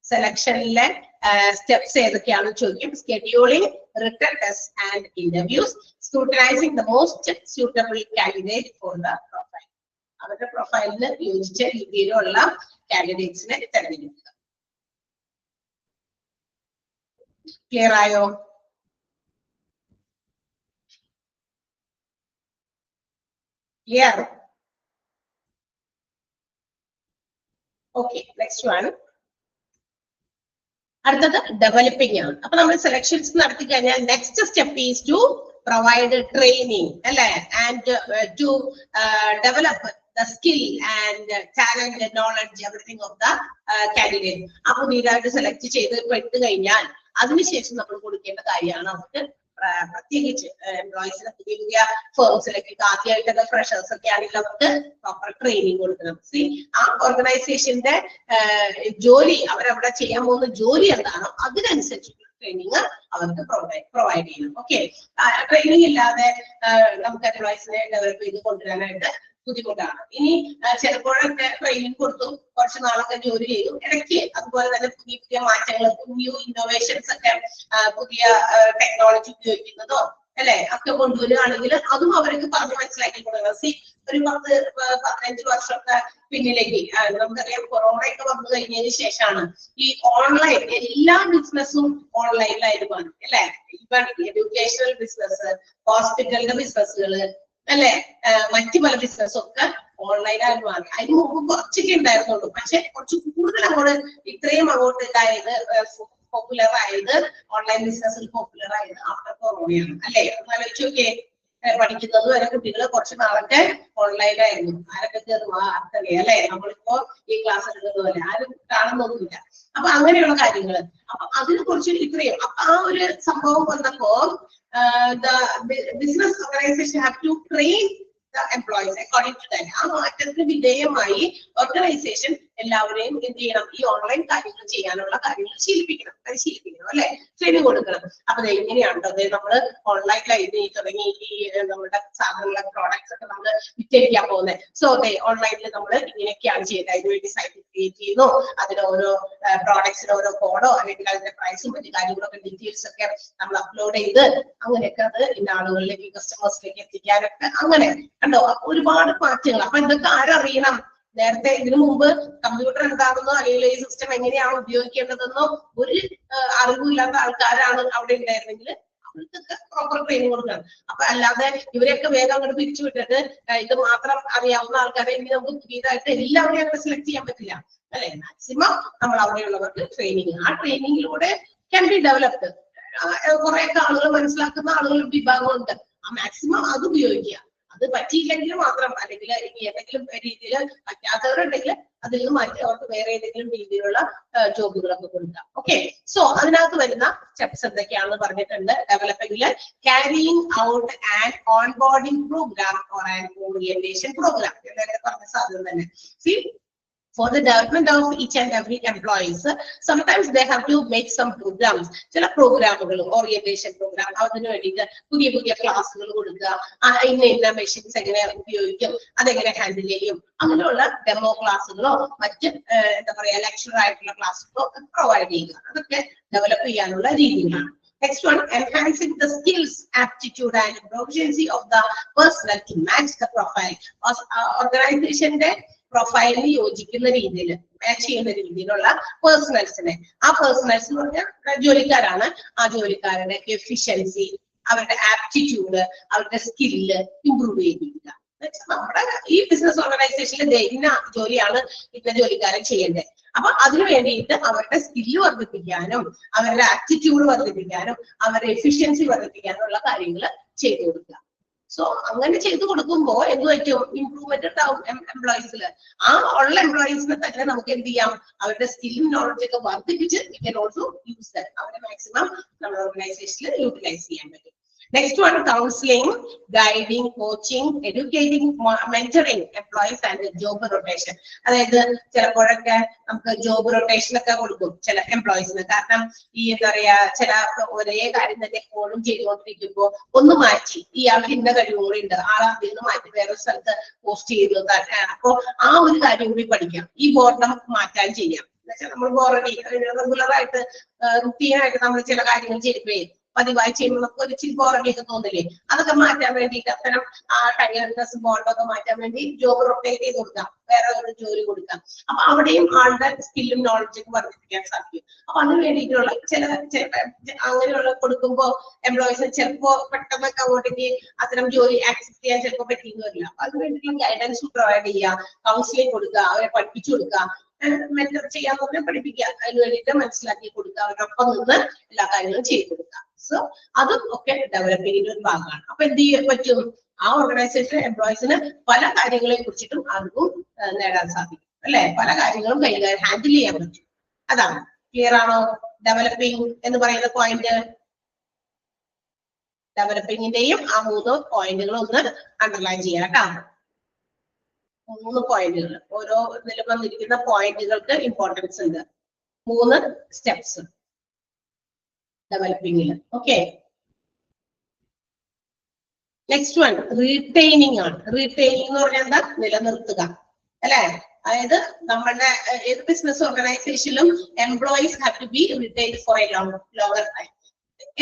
[SPEAKER 2] സെലക്ഷനിലെ സ്റ്റെപ്സ് ഏതൊക്കെയാണ് ചോദിക്കും. Scheduling written test and interviews, scrutinising the most suitable candidate for the profile. അവരുടെ പ്രൊഫൈലിന് യോജിച്ച രീതിയിലുള്ള കാൻഡിഡേറ്റ്സിനെ തെരഞ്ഞെടുക്കുക. ക്ലിയർ ആയോ? ക്ലിയർ? Okay, next one. അടുത്തത് ഡെവലപ്പിംഗ് ആണ്. അപ്പൊ നമ്മൾ സെലക്ഷൻസ് നടത്തി കഴിഞ്ഞാൽ next step is to provide training അല്ലെ, and to develop the skill and talent, knowledge, everything of the candidate. ആ പുതിയതായിട്ട് സെലക്ട് ചെയ്ത് പെട്ട് കഴിഞ്ഞാൽ അതിനുശേഷം നമ്മൾ കൊടുക്കേണ്ട കാര്യമാണ് അവർക്ക് പ്രത്യേകിച്ച് എംപ്ലോയീസിനെ പുതിയ പുതിയ ഫേംസിലേക്ക് ആദ്യമായിട്ടൊക്കെ ഫ്രഷേഴ്സ് ഒക്കെ ആണെങ്കിൽ അവർക്ക് പ്രോപ്പർ ട്രെയിനിങ് കൊടുക്കണം. ആ ഓർഗനൈസേഷന്റെ ജോലി അവരവിടെ ചെയ്യാൻ പോകുന്ന ജോലി എന്താണോ അതിനനുസരിച്ചുള്ള ട്രെയിനിങ് അവർക്ക് പ്രൊവൈഡ് ചെയ്യണം. ഓക്കെ, ട്രെയിനിങ് ഇല്ലാതെ നമുക്ക് എംപ്ലോയീസിനെ ഡെവലപ്പ് ചെയ്ത് കൊണ്ടുവരാനായിട്ട് ബുദ്ധിമുട്ടാണ്. ഇനി ചിലപ്പോഴൊക്കെ ട്രെയിനിങ് കൊടുത്തു, കുറച്ച് നാളൊക്കെ ജോലി ചെയ്തു, ഇടയ്ക്ക് അതുപോലെ തന്നെ പുതിയ പുതിയ മാറ്റങ്ങൾ, ന്യൂ ഇന്നോവേഷൻസ് ഒക്കെ, പുതിയ ടെക്നോളജി ഉപയോഗിക്കുന്നതോ അല്ലെ ഒക്കെ കൊണ്ടുവരികയാണെങ്കിൽ അതും അവർക്ക് പറഞ്ഞ് മനസ്സിലാക്കി കൊടുക്കണം. ഒരു 10-15 വർഷമൊക്കെ പിന്നിലേക്ക് നമുക്കറിയാം, കൊറോണയൊക്കെ വന്നു കഴിഞ്ഞതിന് ശേഷമാണ് ഈ ഓൺലൈൻ എല്ലാ ബിസിനസ്സും ഓൺലൈനിലായിട്ട് മാറി അല്ലെ. ഇപ്പം എഡ്യൂക്കേഷണൽ ബിസിനസ്, ഹോസ്പിറ്റലിന്റെ ബിസിനസ്സുകള് അല്ലെ, മറ്റു പല ബിസിനസ്സും ഒക്കെ ഓൺലൈനായിട്ട് മാറി. അതിന് മുമ്പ് കുറച്ചൊക്കെ ഉണ്ടായിരുന്നുള്ളൂ, പക്ഷെ കുറച്ച് കൂടുതൽ അങ്ങോട്ട് ഇത്രയും അങ്ങോട്ട് ഇതായത് പോപ്പുലർ ആയത്, ഓൺലൈൻ ബിസിനസ്സിൽ പോപ്പുലർ ആയത് ആഫ്റ്റർ കൊറോണയാണ് അല്ലെ. ആലോചിച്ച് നോക്കിയേ, പഠിക്കുന്നത് വരെ കുട്ടികൾ കുറച്ച് നാളൊക്കെ ഓൺലൈനായിരുന്നു. ആരൊക്കെ ചേർന്നു ആർക്കറിയാം അല്ലെ. നമ്മളിപ്പോ ഈ ക്ലാസ് എടുക്കുന്ന പോലെ ആരും കാണുന്നൊന്നുമില്ല. അപ്പൊ അങ്ങനെയുള്ള കാര്യങ്ങൾ, അപ്പൊ അതിനെ കുറിച്ച് ഇത്രയും. അപ്പൊ ആ ഒരു സംഭവം വന്നപ്പോ the business organization have to train the employees according to that. ആ മാറ്റത്തിന് വിധേയമായി ഓർഗനൈസേഷൻ എല്ലാവരെയും എന്ത് ചെയ്യണം, ഈ ഓൺലൈൻ കാര്യങ്ങൾ ചെയ്യാനുള്ള കാര്യങ്ങൾ പരിശീലിപ്പിക്കണം അല്ലെ, ട്രെയിനിങ് കൊടുക്കണം. അപ്പൊ എങ്ങനെയാണോ അത് നമ്മൾ ഓൺലൈനിലായി തുടങ്ങി ഈ നമ്മുടെ സാധനങ്ങളുടെ പ്രോഡക്ട്സ് ഒക്കെ നമ്മൾ വിറ്റഴിക്കാൻ പോകുന്നത്. സോ അതെ, ഓൺലൈനിൽ നമ്മൾ ഇങ്ങനെയൊക്കെയാണ് ചെയ്യുന്നത്. അതിനുവേണ്ടി സൈറ്റ് ക്രിയേറ്റ് ചെയ്യുന്നു, അതിന് ഓരോ പ്രോഡക്ട്സിന് ഓരോ കോഡോ അല്ലെങ്കിൽ അതിന്റെ പ്രൈസും മറ്റു കാര്യങ്ങളൊക്കെ ഡീറ്റെയിൽസ് ഒക്കെ നമ്മൾ അപ്ലോഡ് ചെയ്ത് അങ്ങനെയൊക്കെ അത് ഇന്ന ആളുകളിലേക്ക് കസ്റ്റമേഴ്സിലേക്ക് എത്തിക്കാനൊക്കെ അങ്ങനെ കണ്ടോ ഒരുപാട് മാറ്റങ്ങൾ. അപ്പൊ ഇതൊക്കെ ആരറിയണം? നേരത്തെ ഇതിനു മുമ്പ് കമ്പ്യൂട്ടർ എന്താണെന്നോ അല്ലെങ്കിൽ ഈ സിസ്റ്റം എങ്ങനെയാണ് ഉപയോഗിക്കേണ്ടതെന്നോ ഒരു അറിവില്ലാത്ത ആൾക്കാരാണ് അവിടെ ഉണ്ടായിരുന്നെങ്കിൽ അവർക്കൊക്കെ പ്രോപ്പർ ട്രെയിനിങ് കൊടുക്കണം. അപ്പൊ അല്ലാതെ ഇവരെയൊക്കെ വേഗം അങ്ങോട്ട് പിരിച്ചു വിട്ടിട്ട് ഇത് മാത്രം അറിയാവുന്ന ആൾക്കാരെ ഇനി നമുക്ക് പുതിയതായിട്ട് എല്ലാവരെയും അങ്ങനെ സെലക്ട് ചെയ്യാൻ പറ്റില്ല അല്ലെ. മാക്സിമം നമ്മൾ അവിടെയുള്ളവർക്ക് ട്രെയിനിങ്, ആ ട്രെയിനിങ്ങിലൂടെ ക്യാൻ ബി ഡെവലപ്ഡ്. കുറെ ആളുകൾ മനസ്സിലാക്കുന്ന ആളുകൾ വിഭാഗമുണ്ട്, ആ മാക്സിമം അത് ഉപയോഗിക്കുക. അത് പറ്റിയില്ലെങ്കിൽ മാത്രം, അല്ലെങ്കിൽ ഏതെങ്കിലും രീതിയിൽ പറ്റാത്തവരുണ്ടെങ്കിൽ അതിൽ നിന്ന് മാറ്റി അവർക്ക് വേറെ ഏതെങ്കിലും രീതിയിലുള്ള ജോബുകളൊക്കെ കൊടുക്കാം. ഓക്കെ, സോ അതിനകത്ത് വരുന്ന സ്റ്റെപ്സ് എന്തൊക്കെയാണെന്ന് പറഞ്ഞിട്ടുണ്ട്. ഡെവലപ്പിംഗില് carrying out and onboarding programme or an orientation programme എന്നൊക്കെ പറഞ്ഞ സാധനം തന്നെ. See, for the development of each and every employees, sometimes they have to make some programs. ചില പ്രോഗ്രാമുകൾ, ഓറിയന്റേഷൻ പ്രോഗ്രാം, അതിന് വേണ്ടിയിട്ട് പുതിയ പുതിയ ക്ലാസ്സുകൾ കൊടുക്കുക, ഇന്ന മെഷീൻസ് എങ്ങനെ ഉപയോഗിക്കും, അതെങ്ങനെ ഹാൻഡിൽ ചെയ്യും, അങ്ങനെയുള്ള ഡെമോ ക്ലാസ്സുകളോ മറ്റ് എന്താ പറയാ ലെക്ചർ ആയിട്ടുള്ള ക്ലാസ്സുകളോ പ്രൊവൈഡ് ചെയ്യുക. അതൊക്കെ ഡെവലപ്പ് ചെയ്യാനുള്ള രീതികളാണ്. Next one, enhancing the skills, aptitude and proficiency of the personnel to match the profile. ഓർഗനൈസേഷന്റെ പ്രൊഫൈലിന് യോജിക്കുന്ന രീതിയിൽ, മാച്ച് ചെയ്യുന്ന രീതിയിലുള്ള പേഴ്സണൽസിനെ, ആ പേഴ്സണൽസ് എന്ന് പറഞ്ഞാൽ ജോലിക്കാരാണ്, ആ ജോലിക്കാരുടെ എഫിഷ്യൻസി, അവരുടെ ആപ്റ്റിറ്റ്യൂഡ്, അവരുടെ സ്കില്ല് ഇംപ്രൂവ് ചെയ്യിപ്പിക്കുക. നമ്മുടെ ഈ ബിസിനസ് ഓർഗനൈസേഷനിൽ ഇന്ന ജോലിയാണ് ഇന്ന ജോലിക്കാരൻ ചെയ്യേണ്ടത്. അപ്പൊ അതിനു വേണ്ടിയിട്ട് അവരുടെ സ്കില്ല് വർദ്ധിപ്പിക്കാനും അവരുടെ ആറ്റിറ്റ്യൂഡ് വർദ്ധിപ്പിക്കാനും അവരുടെ എഫിഷ്യൻസി വർദ്ധിപ്പിക്കാനും ഉള്ള കാര്യങ്ങൾ ചെയ്തു കൊടുക്കുക. സോ അങ്ങനെ ചെയ്തു കൊടുക്കുമ്പോൾ എന്ത് പറ്റും? ഇംപ്രൂവ്മെന്റ് ഉണ്ടാവും എംപ്ലോയീസിൽ. ആ ഉള്ള എംപ്ലോയീസിനെ തന്നെ നമുക്ക് എന്ത് ചെയ്യാം? അവരുടെ സ്കില്ലും നോളജ് ഒക്കെ വർദ്ധിപ്പിച്ച് we can also use that. അവരെ മാക്സിമം നമ്മുടെ ഓർഗനൈസേഷനിൽ യൂട്ടിലൈസ് ചെയ്യാൻ പറ്റും. Next one, counseling, guiding, coaching, educating, mentoring employees and job rotation. അതായത് ചിലപ്പോഴൊക്കെ നമുക്ക് ജോബ് റൊട്ടേഷൻ ഒക്കെ കൊടുക്കും ചില എംപ്ലോയീസിന്. കാരണം ഈ എന്താ പറയാ, ചില ഒരേ കാര്യം തന്നെ എപ്പോഴും ചെയ്തുകൊണ്ടിരിക്കുമ്പോൾ ഒന്ന് മാറ്റി, ഇയാൾക്ക് ഇന്ന കഴിവും കൂടി ഉണ്ട്, ആളെ അതിൽ നിന്ന് മാറ്റി വേറെ സ്ഥലത്ത് പോസ്റ്റ് ചെയ്തു. അപ്പൊ ആ ഒരു കാര്യം കൂടി പഠിക്കാം, ഈ ബോർഡം മാറ്റാൻ ചെയ്യാം. എന്നുവെച്ചാൽ നമ്മൾ ബോറടി റെഗുലറായിട്ട് റുട്ടീനായിട്ട് നമ്മൾ ചില കാര്യങ്ങൾ ചെയ്യുമ്പോഴേ പതിവായി ചെയ്യുമ്പോൾ നമുക്ക് ഒരു ഇച്ചിരി ബോറടിയൊക്കെ തോന്നില്ലേ? അതൊക്കെ മാറ്റാൻ വേണ്ടിയിട്ട് അത്തരം ആ ടയർനെസ് ബോണ്ടൊക്കെ മാറ്റാൻ വേണ്ടി ജോബ് റൊട്ടേറ്റ് ചെയ്ത് കൊടുക്കാം, വേറെ ഒരു ജോലി കൊടുക്കാം. അപ്പൊ അവിടെയും ആളുടെ സ്കില്ലും നോളജും വർദ്ധിപ്പിക്കാൻ സാധിക്കും. അപ്പൊ അതിന് വേണ്ടിയിട്ടുള്ള ചില അങ്ങനെയുള്ള കൊടുക്കുമ്പോൾ എംപ്ലോയീസിന് ചിലപ്പോ പെട്ടെന്നൊക്കെ അങ്ങോട്ടേക്ക് അത്തരം ജോലി ആക്സെപ്റ്റ് ചെയ്യാൻ ചിലപ്പോൾ പറ്റിയെന്ന് വരില്ല. അപ്പൊ അതിന് വേണ്ടിയിട്ടുള്ള ഗൈഡൻസ് പ്രൊവൈഡ് ചെയ്യുക, കൗൺസിലിംഗ് കൊടുക്കുക, അവരെ പഠിപ്പിച്ചു കൊടുക്കുക, മെന്റർ ചെയ്യാൻ പറഞ്ഞാൽ പഠിപ്പിക്കുക, അതിന് വേണ്ടിയിട്ട് മനസ്സിലാക്കി കൊടുക്കുക, അവരൊപ്പം നിന്ന് എല്ലാ കാര്യങ്ങളും ചെയ്തു കൊടുക്കുക. സോ അതും ഒക്കെ ഡെവലപ്പിംഗിന്റെ ഒരു ഭാഗമാണ്. അപ്പൊ എന്ത് ചെയ്യാൻ പറ്റും? ആ ഓർഗനൈസേഷൻ എംപ്ലോയീസിന് പല കാര്യങ്ങളെ കുറിച്ചിട്ടും അറിവും നേടാൻ സാധിക്കും, അല്ലെ? പല കാര്യങ്ങളും കൈകാര്യം ഹാൻഡിൽ ചെയ്യാൻ പറ്റും. അതാണ്. ക്ലിയർ ആണോ? ഡെവലപ്പിംഗ് എന്ന് പറയുന്ന പോയിന്റ്, ഡെവലപ്പിംഗിന്റെയും ആ 3 പോയിന്റുകൾ ഒന്ന് അണ്ടർലൈൻ ചെയ്യാം കേട്ടോ. 3 പോയിന്റുകൾ, ഓരോ ഇതിൽ വന്നിരിക്കുന്ന പോയിന്റുകൾക്ക് ഇമ്പോർട്ടൻസ് ഉണ്ട്. 3 സ്റ്റെപ്സ് ഡെവലപ്പിംഗില്. ഓക്കെ, നെക്സ്റ്റ് വൺ റീറ്റെയിനിങ് ആണ്. റീറ്റെയിനിങ് എന്ന് പറഞ്ഞാൽ എന്താ? നിലനിർത്തുക, അല്ലെ? അതായത് നമ്മളുടെ ഏത് ബിസിനസ് ഓർഗനൈസേഷനിലും employees have to be retained for a longer time.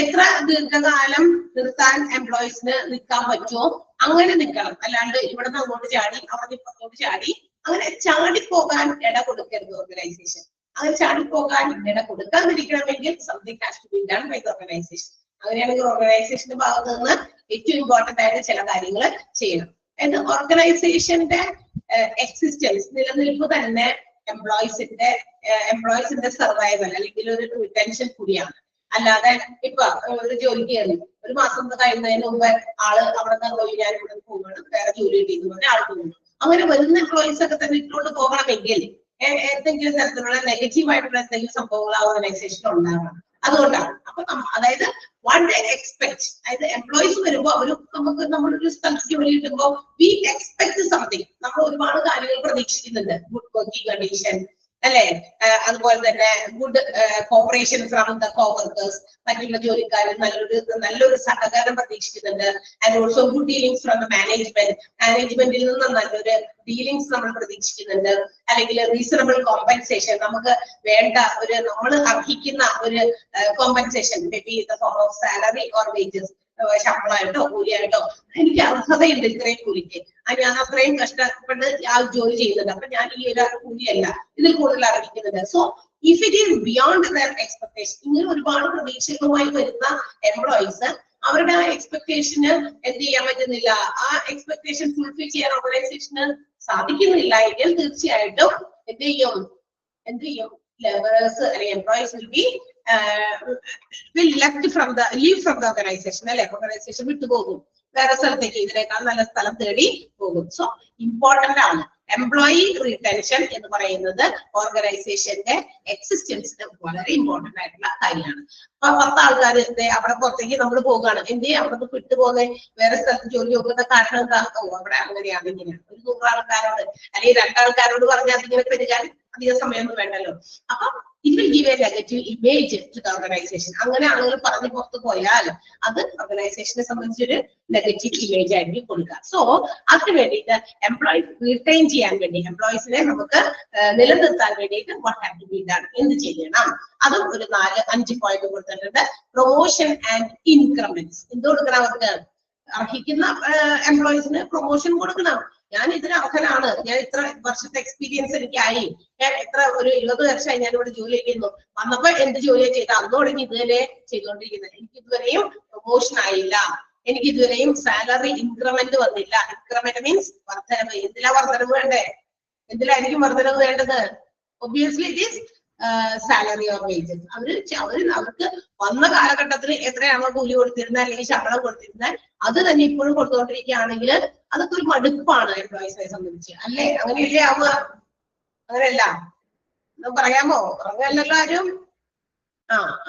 [SPEAKER 2] എത്ര ദീർഘകാലം നിർത്താൻ എംപ്ലോയീസിന് നിൽക്കാൻ പറ്റുമോ അങ്ങനെ നിൽക്കണം. അല്ലാണ്ട് ഇവിടെ നിന്ന് അങ്ങോട്ട് ചാടി അവിടെ ഇപ്പുറത്തോട്ട് ചാടി അങ്ങനെ ചാടിപ്പോകാൻ ഇട കൊടുക്കരുത് ഓർഗനൈസേഷൻ. അങ്ങനെ ചാടിപ്പോകാൻ ഇട കൊടുക്കാതിരിക്കണമെങ്കിൽ something has to be done by the organisation. അങ്ങനെയാണെങ്കിൽ ഓർഗനൈസേഷന്റെ ഭാഗത്ത് നിന്ന് ഏറ്റവും ഇമ്പോർട്ടന്റ് ആയിട്ട് ചില കാര്യങ്ങൾ ചെയ്യണം. ഓർഗനൈസേഷന്റെ എക്സിസ്റ്റൻസ്, നിലനിൽപ്പ് തന്നെ എംപ്ലോയീസിന്റെ സർവൈവൽ അല്ലെങ്കിൽ ഒരു റിട്ടൻഷൻ കൂടിയാണ്. അല്ലാതെ ഇപ്പൊ ഒരു ജോലി കയറി 1 മാസം കഴിയുന്നതിന് മുമ്പ് ആള് അവിടെ നിന്ന് പോയി ഞാൻ ഇവിടെ പോകുകയാണ്, വേറെ ജോലി കിട്ടിയെന്ന് പറഞ്ഞാൽ ആൾ പോകുന്നു. അങ്ങനെ വരുന്ന എംപ്ലോയീസ് ഒക്കെ തന്നെ ഇട്ടുകൊണ്ട് പോകണമെങ്കിൽ എന്തെങ്കിലും തരത്തിലുള്ള നെഗറ്റീവ് ആയിട്ടുള്ള എന്തെങ്കിലും സംഭവങ്ങൾ ആ ഓർഗനൈസേഷനിൽ ഉണ്ടാകണം. അതുകൊണ്ടാണ്. അപ്പൊ അതായത് വൺ ഡേ എക്സ്പെക്ട്, അതായത് എംപ്ലോയീസ് വരുമ്പോൾ അവർ നമ്മളൊരു സ്ഥലത്ത് ജോലി കിട്ടുമ്പോൾ വി എക്സ്പെക്ട് സംതിങ്. നമ്മൾ ഒരുപാട് കാര്യങ്ങൾ പ്രതീക്ഷിക്കുന്നുണ്ട്. ഗുഡ് വർക്കിംഗ് കണ്ടീഷൻ, അല്ലെ? അതുപോലെ തന്നെ good corporation from the coworkers, മറ്റുള്ള ജോലിക്കാരിൽ നല്ലൊരു സഹകരണം പ്രതീക്ഷിക്കുന്നുണ്ട്. And also good dealings from the മാനേജ്മെന്റിൽ നിന്ന് നല്ലൊരു ഡീലിംഗ്സ് നമ്മൾ പ്രതീക്ഷിക്കുന്നുണ്ട്. അല്ലെങ്കിൽ റീസണബിൾ കോമ്പൻസേഷൻ, നമുക്ക് വേണ്ട നമ്മൾ അർഹിക്കുന്ന ഒരു compensation, may be the form of salary or wages, ശമ്പളമായിട്ടോ കൂലിയായിട്ടോ എനിക്ക് അർഹതയുണ്ട് ഇത്രയും കൂലിക്ക്, ഞാൻ അത്രയും കഷ്ടപ്പെട്ട് ആ ജോലി ചെയ്യുന്നുണ്ട്, അപ്പൊ ഞാൻ ഈ ഒരു കൂലിയല്ല ഇതിൽ കൂടുതൽ അർഹിക്കുന്നുണ്ട്. So if it is beyond their expectation, ഇങ്ങനെ ഒരുപാട് പ്രതീക്ഷകളുമായി വരുന്ന എംപ്ലോയീസ് അവരുടെ ആ എക്സ്പെക്ടേഷന് എന്ത് ചെയ്യാൻ പറ്റുന്നില്ല, ആ എക്സ്പെക്ടേഷൻ ഫുൾഫിൽ ചെയ്യാൻ ഓർഗനൈസേഷന് സാധിക്കുന്നില്ല എങ്കിൽ തീർച്ചയായിട്ടും എന്ത് ചെയ്യും ലേബേഴ്സ് അല്ലെങ്കിൽ employees will leave from the organization, അല്ലെ? ഓർഗനൈസേഷൻ വിട്ടുപോകും. വേറെ സ്ഥലത്തേക്ക് ഇതിനേക്കാൾ നല്ല സ്ഥലം തേടി പോകും. സോ ഇമ്പോർട്ടന്റ് ആണ്. എംപ്ലോയി റിട്ടൻഷൻ എന്ന് പറയുന്നത് ഓർഗനൈസേഷന്റെ എക്സിസ്റ്റൻസിന് വളരെ ഇമ്പോർട്ടന്റ് ആയിട്ടുള്ള കാര്യമാണ്. അപ്പൊ 10 ആൾക്കാർ അവിടെ പുറത്തേക്ക് നമ്മൾ പോകുകയാണ്, എന്ത് ചെയ്യും? അവിടെ നിന്ന് വിട്ടുപോകുന്നത് വേറെ സ്ഥലത്ത് ജോലി നോക്കുന്ന കാരണം എന്താ? അവിടെ അങ്ങനെയാണ് ഇങ്ങനെയാണ്. ഒരു 100 ആൾക്കാരോട് അല്ലെങ്കിൽ 2 ആൾക്കാരോട് പറഞ്ഞാൽ അതിങ്ങനെ പെരുകാൻ അധികം സമയമൊന്നും വേണ്ടല്ലോ. അപ്പൊ it will give a negative image to the organization. അങ്ങനെ ആളുകൾ പറഞ്ഞു പുറത്ത് പോയാൽ അത് ഓർഗനൈസേഷനെ സംബന്ധിച്ചൊരു നെഗറ്റീവ് ഇമേജ് ആയിരിക്കും കൊടുക്കുക. സോ അതിന് വേണ്ടിയിട്ട് എംപ്ലോയി റിട്ടൈൻ ചെയ്യാൻ വേണ്ടി, എംപ്ലോയീസിനെ നമുക്ക് നിലനിർത്താൻ വേണ്ടിയിട്ട് what have to be done, എന്ത് ചെയ്യണം? അതും ഒരു 4-5 പോയിന്റ് കൊടുത്തിട്ടുണ്ട്. Promotion and increments. എന്ത് കൊടുക്കണം? അവർക്ക് അർഹിക്കുന്ന എംപ്ലോയീസിന് പ്രൊമോഷൻ കൊടുക്കണം. ഞാൻ ഇതിന് അർഹനാണ്, ഞാൻ ഇത്ര വർഷത്തെ എക്സ്പീരിയൻസ് എനിക്കായി, ഞാൻ എത്ര ഒരു 20 വർഷമായി ഞാൻ ഇവിടെ ജോലി ചെയ്യുന്നു, വന്നപ്പോ എന്ത് ജോലിയാണ് ചെയ്ത അന്ന് തുടങ്ങി ഇതുവരെ ചെയ്തുകൊണ്ടിരിക്കുന്നത്, എനിക്ക് ഇതുവരെയും പ്രൊമോഷൻ ആയില്ല, എനിക്ക് ഇതുവരെയും സാലറി ഇൻക്രിമെന്റ് വന്നില്ല. ഇൻക്രിമെന്റ് മീൻസ് വർധനവ്. എന്തിലാ വർധനവ് വേണ്ടേ? എന്തിലായിരിക്കും വർധനവ് വേണ്ടത്? Obviously it is salary or wages. അവർക്ക് വന്ന കാലഘട്ടത്തിൽ എത്രയാണോ കൂലി കൊടുത്തിരുന്നത് അല്ലെങ്കിൽ ശമ്പളം കൊടുത്തിരുന്നത് അത് തന്നെ ഇപ്പോഴും കൊടുത്തുകൊണ്ടിരിക്കുകയാണെങ്കിൽ അതൊക്കെ ഒരു മടുപ്പാണ് എംപ്ലോയീസിനെ സംബന്ധിച്ച്, അല്ലേ? അങ്ങനെയല്ലേ ആവുക? അങ്ങനെയല്ല, പറയാമോ? അങ്ങനെയല്ലല്ലോ ആരും.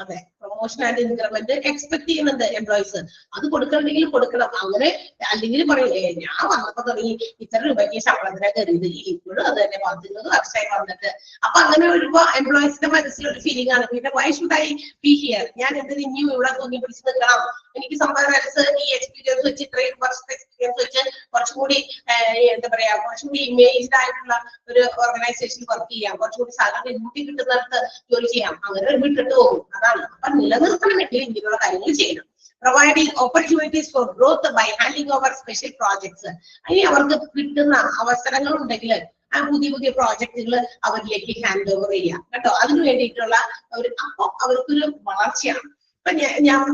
[SPEAKER 2] അതെ, പ്രൊമോഷൻ ആൻഡ് ഇൻക്രിമെന്റ് എക്സ്പെക്ട് ചെയ്യുന്നുണ്ട് എംപ്ലോയീസ്. അത് കൊടുക്കണമെങ്കിൽ കൊടുക്കണം. അങ്ങനെ അല്ലെങ്കിൽ പറയും ഞാൻ വന്നപ്പോ തുടങ്ങി ഇത്ര രൂപയ്ക്ക് ശമ്പളത്തിനെ കരുതി, ഇപ്പോഴും അത് തന്നെ 10 വർഷമായി വന്നിട്ട്. അപ്പൊ അങ്ങനെ വരുമ്പോ എംപ്ലോയീസിന്റെ മനസ്സിലൊരു ഫീലിംഗ് ആണ്, പിന്നെ why should I B here? ഞാൻ എന്തിന് ഇനിയും ഇവിടെ തൂങ്ങി പിടിച്ച് നിൽക്കണം? എനിക്ക് സംബന്ധിച്ച് ഈ എക്സ്പീരിയൻസ് വെച്ച്, ഇത്രയും വർഷത്തെ എക്സ്പീരിയൻസ് വെച്ച് കുറച്ചും കൂടി എന്താ പറയാ, കുറച്ചും കൂടി ഇമേജ്ഡ് ആയിട്ടുള്ള ഒരു ഓർഗനൈസേഷനിൽ വർക്ക് ചെയ്യാം, കുറച്ചും കൂടി സാലറി കൂട്ടി കിട്ടുന്നിടത്ത് ജോലി ചെയ്യാം. അങ്ങനെ വിട്ടിട്ട് പോകും. അതാണ്. അപ്പൊ നിലനിർത്തണമെങ്കിൽ ഇങ്ങനെയുള്ള കാര്യങ്ങൾ ചെയ്യണം. Providing opportunities for growth by handing over special projects. ഇനി അവർക്ക് കിട്ടുന്ന അവസരങ്ങൾ ഉണ്ടെങ്കിൽ ആ പുതിയ പ്രോജക്റ്റുകൾ അവരിലേക്ക് ഹാൻഡ് ഓവർ ചെയ്യാം കേട്ടോ. അതിന് വേണ്ടിയിട്ടുള്ള അപ്പൊ അവർക്കൊരു വളർച്ചയാണ്. ഇപ്പൊ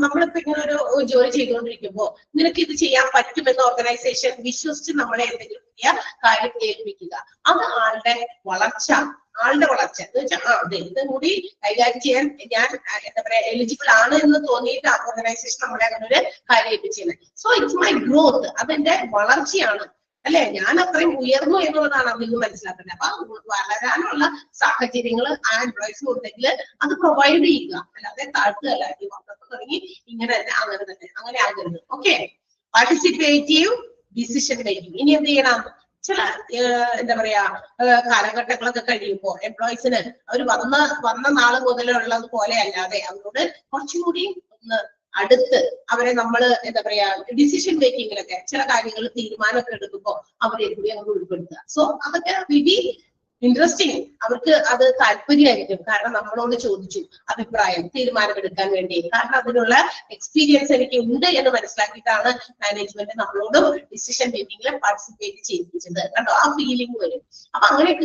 [SPEAKER 2] നമ്മളിപ്പോ ഇങ്ങനെ ഒരു ജോലി ചെയ്തുകൊണ്ടിരിക്കുമ്പോ നിനക്ക് ഇത് ചെയ്യാൻ പറ്റുമെന്ന് ഓർഗനൈസേഷൻ വിശ്വസിച്ച് നമ്മളെ എന്തെങ്കിലും പുതിയ കാര്യം ഏൽപ്പിക്കുക, അത് ആളുടെ വളർച്ച എന്ന് വെച്ചാൽ ഇതും കൂടി കൈകാര്യം ചെയ്യാൻ ഞാൻ എന്താ പറയാ എലിജിബിൾ ആണ് എന്ന് തോന്നിയിട്ട് ഓർഗനൈസേഷൻ നമ്മളെ അങ്ങനെ ഒരു കാര്യം ഏൽപ്പിച്ചിരുന്നത്. സോ ഇറ്റ്സ് മൈ ഗ്രോത്ത്, അതെന്റെ വളർച്ചയാണ്, അല്ലെ? ഞാൻ അത്രയും ഉയർന്നു എന്നുള്ളതാണ് അതിൽ നിന്ന് മനസ്സിലാക്കുന്നത്. അപ്പൊ വളരാനുള്ള സാഹചര്യങ്ങൾ ആ എംപ്ലോയീസിന് ഉണ്ടെങ്കിൽ അത് പ്രൊവൈഡ് ചെയ്യുക, അല്ലാതെ താഴ്ത്തുകയല്ല. തുടങ്ങി ഇങ്ങനെ തന്നെ അങ്ങനെ ആകരുത്. ഓക്കെ. Participative decision making. ഇനി എന്ത് ചെയ്യണം? ചില എന്താ പറയാ കാലഘട്ടങ്ങളൊക്കെ കഴിയുമ്പോ എംപ്ലോയീസിന് അവർ വന്ന നാള് മുതലുള്ളത് പോലെ അല്ലാതെ അവരോട് കുറച്ചും കൂടി ഒന്ന് അടുത്ത് അവരെ നമ്മള് എന്താ പറയാ ഡിസിഷൻ മേക്കിങ്ങിലൊക്കെ ചില കാര്യങ്ങൾ തീരുമാനമൊക്കെ എടുക്കുമ്പോ അവരെ കൂടി അങ്ങ് ഉൾപ്പെടുത്തുക. സോ അതൊക്കെ വിധി ഇൻട്രസ്റ്റിംഗ്, അവർക്ക് അത് താല്പര്യമായിരിക്കും. കാരണം നമ്മളോട് ചോദിച്ചു അഭിപ്രായം, തീരുമാനമെടുക്കാൻ വേണ്ടി. കാരണം അതിനുള്ള എക്സ്പീരിയൻസ് എനിക്ക് ഉണ്ട് എന്ന് മനസ്സിലാക്കിയിട്ടാണ് മാനേജ്മെന്റ് നമ്മളോടും ഡിസിഷൻ മേക്കിങ്ങിൽ പാർട്ടിസിപ്പേറ്റ് ചെയ്യിപ്പിച്ചത്. കണ്ടോ, ആ ഫീലിംഗ് വരും. അപ്പൊ അങ്ങനെയൊക്കെ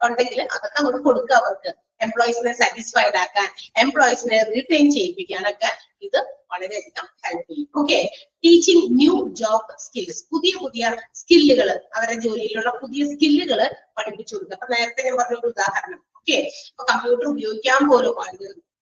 [SPEAKER 2] ഉണ്ടെങ്കിൽ അതൊക്കെ അങ്ങോട്ട് കൊടുക്കുക അവർക്ക്. എംപ്ലോയീസിനെ സാറ്റിസ്ഫൈഡ് ആക്കാൻ, എംപ്ലോയീസിനെ റീറ്റെയിൻ ചെയ്യിപ്പിക്കാനൊക്കെ ഇത് വളരെയധികം ഹെൽപ്പ് ചെയ്യും. Okay. Teaching new job skills. പുതിയ സ്കില്ലുകൾ, അവരുടെ ജോലിയിലുള്ള പുതിയ സ്കില്ലുകൾ പഠിപ്പിച്ചു കൊടുക്കുക. അപ്പൊ നേരത്തെ ഞാൻ പറഞ്ഞ ഒരു ഉദാഹരണം. ഓക്കെ. ഇപ്പൊ കമ്പ്യൂട്ടർ ഉപയോഗിക്കാൻ പോലും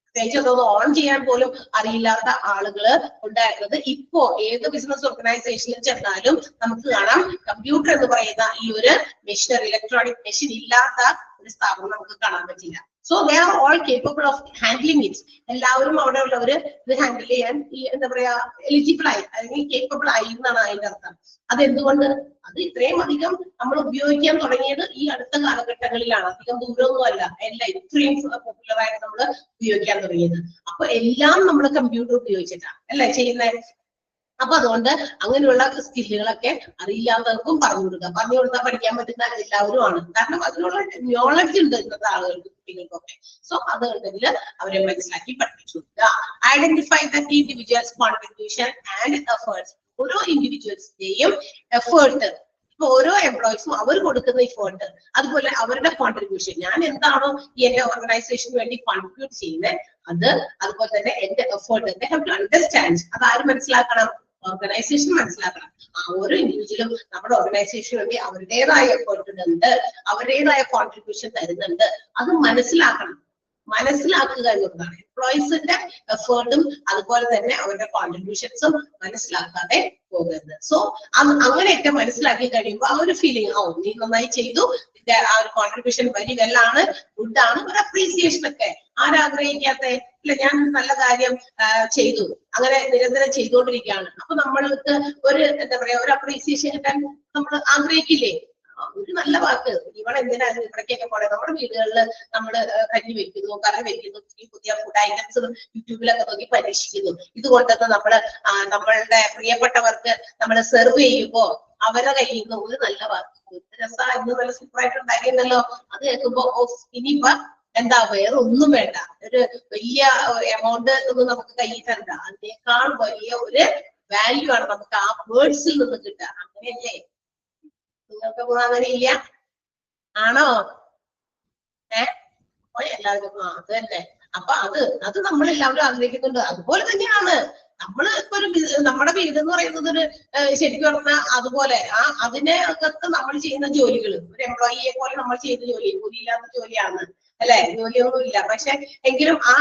[SPEAKER 2] പ്രത്യേകിച്ച് അതൊന്ന് ഓൺ ചെയ്യാൻ പോലും അറിയില്ലാത്ത ആളുകൾ ഉണ്ടായിരുന്നത് ഇപ്പോ ഏത് ബിസിനസ് ഓർഗനൈസേഷനിൽ ചെന്നാലും നമുക്ക് കാണാം കമ്പ്യൂട്ടർ എന്ന് പറയുന്ന ഈ ഒരു മെഷീനറി, ഇലക്ട്രോണിക് മെഷീൻ ഇല്ലാത്ത ഒരു സ്ഥാപനം നമുക്ക് കാണാൻ പറ്റില്ല. So they are all capable of handling it. എല്ലാവരും അവിടെ ഉള്ളവര് ഇത് ഹാൻഡിൽ ചെയ്യാൻ എന്താ പറയാ എലിജിബിൾ ആയി അല്ലെങ്കിൽ കേപ്പബിൾ ആയി എന്നാണ് അതിന്റെ അർത്ഥം. അതെന്തുകൊണ്ട്? അത് ഇത്രയും അധികം നമ്മൾ ഉപയോഗിക്കാൻ തുടങ്ങിയത് ഈ അടുത്ത കാലഘട്ടങ്ങളിലാണ്, അധികം ദൂരമൊന്നും അല്ല. എല്ലാം ഇത്രയും പോപ്പുലർ ആയിട്ട് നമ്മൾ ഉപയോഗിക്കാൻ തുടങ്ങിയത്. അപ്പൊ എല്ലാം നമ്മൾ കമ്പ്യൂട്ടർ ഉപയോഗിച്ചിട്ടാണ് അല്ലേ ചെയ്യുന്നത്. അപ്പൊ അതുകൊണ്ട് അങ്ങനെയുള്ള സ്കില്ലുകളൊക്കെ അറിയില്ലാത്തവർക്കും പറഞ്ഞു കൊടുത്താൽ പഠിക്കാൻ പറ്റുന്ന എല്ലാവരും ആണ്. കാരണം അതിനുള്ള നോളജ് ഉണ്ട് ഇന്നത്തെ ആളുകൾക്ക്, കുട്ടികൾക്കൊക്കെ. സോ അത് ഉണ്ടെങ്കിൽ അവരെ മനസ്സിലാക്കി പഠിപ്പിച്ചു കൊടുക്കുക. Identify the individuals contribution and efforts. ഓരോ ഇൻഡിവിജ്വൽസിന്റെയും എഫേർട്ട്, ഇപ്പൊ ഓരോ എംപ്ലോയീസും അവർ കൊടുക്കുന്ന എഫേർട്ട്, അതുപോലെ അവരുടെ കോൺട്രിബ്യൂഷൻ, ഞാൻ എന്താണോ ഈ എന്റെ ഓർഗനൈസേഷന് വേണ്ടി കോൺട്രിബ്യൂട്ട് ചെയ്യുന്നത് അത്, അതുപോലെ തന്നെ എന്റെ effort they have to understand. അത് ആര് മനസ്സിലാക്കണം? ഓർഗനൈസേഷൻ മനസ്സിലാക്കണം. ആ ഓരോ ഇൻഡിവിജ്വലും നമ്മുടെ ഓർഗനൈസേഷന് വേണ്ടി അവരുടേതായ എഫേർട്ട് ഉണ്ട്, അവരുടേതായ കോൺട്രിബ്യൂഷൻ തരുന്നുണ്ട്, അത് മനസ്സിലാക്കണം. മനസ്സിലാക്കുക എന്നുള്ളതാണ്. എംപ്ലോയീസിന്റെ എഫേർട്ടും അതുപോലെ തന്നെ അവരുടെ കോൺട്രിബ്യൂഷൻസും മനസ്സിലാക്കാതെ പോകരുത്. സോ അങ്ങനെയൊക്കെ മനസ്സിലാക്കി കഴിയുമ്പോൾ ആ ഒരു ഫീലിംഗ്, നീ നന്നായി ചെയ്തു, ആ ഒരു കോൺട്രിബ്യൂഷൻ വെരി വെൽ ആണ്, ഗുഡ് ആണ്, ഒരു അപ്രീസിയേഷൻ ഒക്കെ ആരാഗ്രഹിക്കാത്ത ഇല്ല, ഞാൻ നല്ല കാര്യം ചെയ്തു, അങ്ങനെ നിരന്തരം ചെയ്തുകൊണ്ടിരിക്കുകയാണ്. അപ്പൊ നമ്മൾക്ക് ഒരു എന്താ പറയാ ഒരു അപ്രീസിയേഷൻ കിട്ടാൻ നമ്മൾ ആഗ്രഹിക്കില്ലേ? ഒരു നല്ല വാക്ക്, എന്തിനാണ് ഇവിടേക്കൊക്കെ പോണേ, നമ്മുടെ വീടുകളിൽ നമ്മൾ കഞ്ഞി വെക്കുന്നു, കറി വെക്കുന്നു, പുതിയ ഫുഡ് ഐറ്റംസ് യൂട്യൂബിലൊക്കെ നോക്കി പരീക്ഷിക്കുന്നു. ഇതുകൊണ്ടൊക്കെ നമ്മളുടെ പ്രിയപ്പെട്ടവർക്ക് നമ്മൾ സെർവ് ചെയ്യുമ്പോ അവരുടെ കയ്യിൽ നിന്ന് ഒരു നല്ല വാക്ക്, രസ ഇന്ന് നല്ല സൂപ്പറായിട്ട് ഉണ്ടാക്കിയെന്നല്ലോ, അത് കേൾക്കുമ്പോ ഇനിയിപ്പോ എന്താ വേറെ ഒന്നും വേണ്ട, ഒരു വലിയ എമൗണ്ട് ഒന്നും നമുക്ക് കയ്യിൽ തരണ്ട, അതിനേക്കാൾ വലിയ ഒരു വാല്യൂ ആണ് നമുക്ക് ആ വേർഡ്സിൽ നിന്ന് കിട്ടുക. അങ്ങനെയല്ലേ? നിങ്ങൾക്ക് അങ്ങനെ ഇല്ല ആണോ? എല്ലാവരും അത് തന്നെ. അപ്പൊ അത് നമ്മളെല്ലാവരും ആഗ്രഹിക്കുന്നുണ്ട്. അതുപോലെ തന്നെയാണ് നമ്മൾ ഇപ്പൊ നമ്മുടെ വീട് എന്ന് പറയുന്നത് ഒരു ശരിക്കും പറഞ്ഞാൽ അതുപോലെ അതിനെ അകത്ത് നമ്മൾ ചെയ്യുന്ന ജോലികൾ, ഒരു എംപ്ലോയിയെ പോലെ നമ്മൾ ചെയ്യുന്ന ജോലി കൂലിയില്ലാത്ത ജോലിയാണ് അല്ലെ, ജോലിയൊന്നും ഇല്ല, പക്ഷെ എങ്കിലും ആ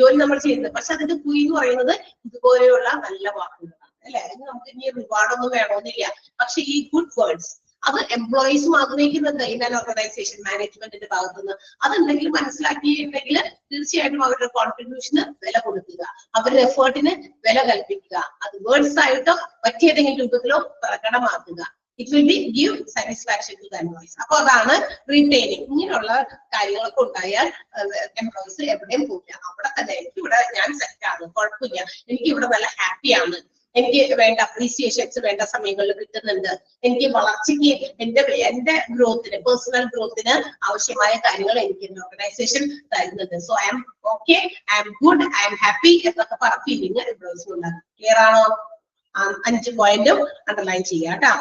[SPEAKER 2] ജോലി നമ്മൾ ചെയ്യുന്നത്. പക്ഷെ അതിന്റെ കൂലി എന്ന് പറയുന്നത് ഇതുപോലെയുള്ള നല്ല വാക്കുകളാണ് അല്ലെ. അതിന് നമുക്ക് ഇനി റിവാർഡൊന്നും വേണമെന്നില്ല. പക്ഷെ ഈ ഗുഡ് വേർഡ്സ് അത് എംപ്ലോയീസും ആഗ്രഹിക്കുന്നുണ്ട് ഇൻ ആൻ ഓർഗനൈസേഷൻ മാനേജ്മെന്റിന്റെ ഭാഗത്തുനിന്ന്. അതെന്തെങ്കിലും മനസ്സിലാക്കിയിട്ടുണ്ടെങ്കിൽ തീർച്ചയായിട്ടും അവരുടെ കോൺട്രിബ്യൂഷന് വില കൊടുക്കുക, അവരുടെ എഫേർട്ടിന് വില കൽപ്പിക്കുക, അത് വേർഡ്സ് ആയിട്ടോ മറ്റേതെങ്കിലും രൂപത്തിലോ പ്രകടമാക്കുക. It will be give satisfaction to the employees. അപ്പൊ അതാണ് റീറ്റെയിനിങ്. ഇങ്ങനെയുള്ള കാര്യങ്ങളൊക്കെ ഉണ്ടായാൽ എംപ്ലോയീസ് എവിടെയും പോകില്ല, അവിടെ തന്നെ എനിക്കിവിടെ ഞാൻ സെറ്റാണ്, കുഴപ്പമില്ല, എനിക്കിവിടെ നല്ല ഹാപ്പിയാണ്, എനിക്ക് വേണ്ട അപ്രീസിയേഷൻസ് വേണ്ട സമയങ്ങളിൽ കിട്ടുന്നുണ്ട്, എനിക്ക് വളർച്ചയ്ക്ക് എന്റെ ഗ്രോത്തിന് പേഴ്സണൽ ഗ്രോത്തിന് ആവശ്യമായ കാര്യങ്ങൾ എനിക്ക് എന്റെ ഓർഗനൈസേഷൻ തരുന്നുണ്ട്. So I M okay, I M good, I am happy എന്നൊക്കെ പറ ഫീലിംഗ് എംപ്ലോയീസിന് ഉണ്ടാകും. ക്ലിയർ ആണോ? 5 പോയിന്റും അണ്ടർലൈൻ ചെയ്യാം കേട്ടോ.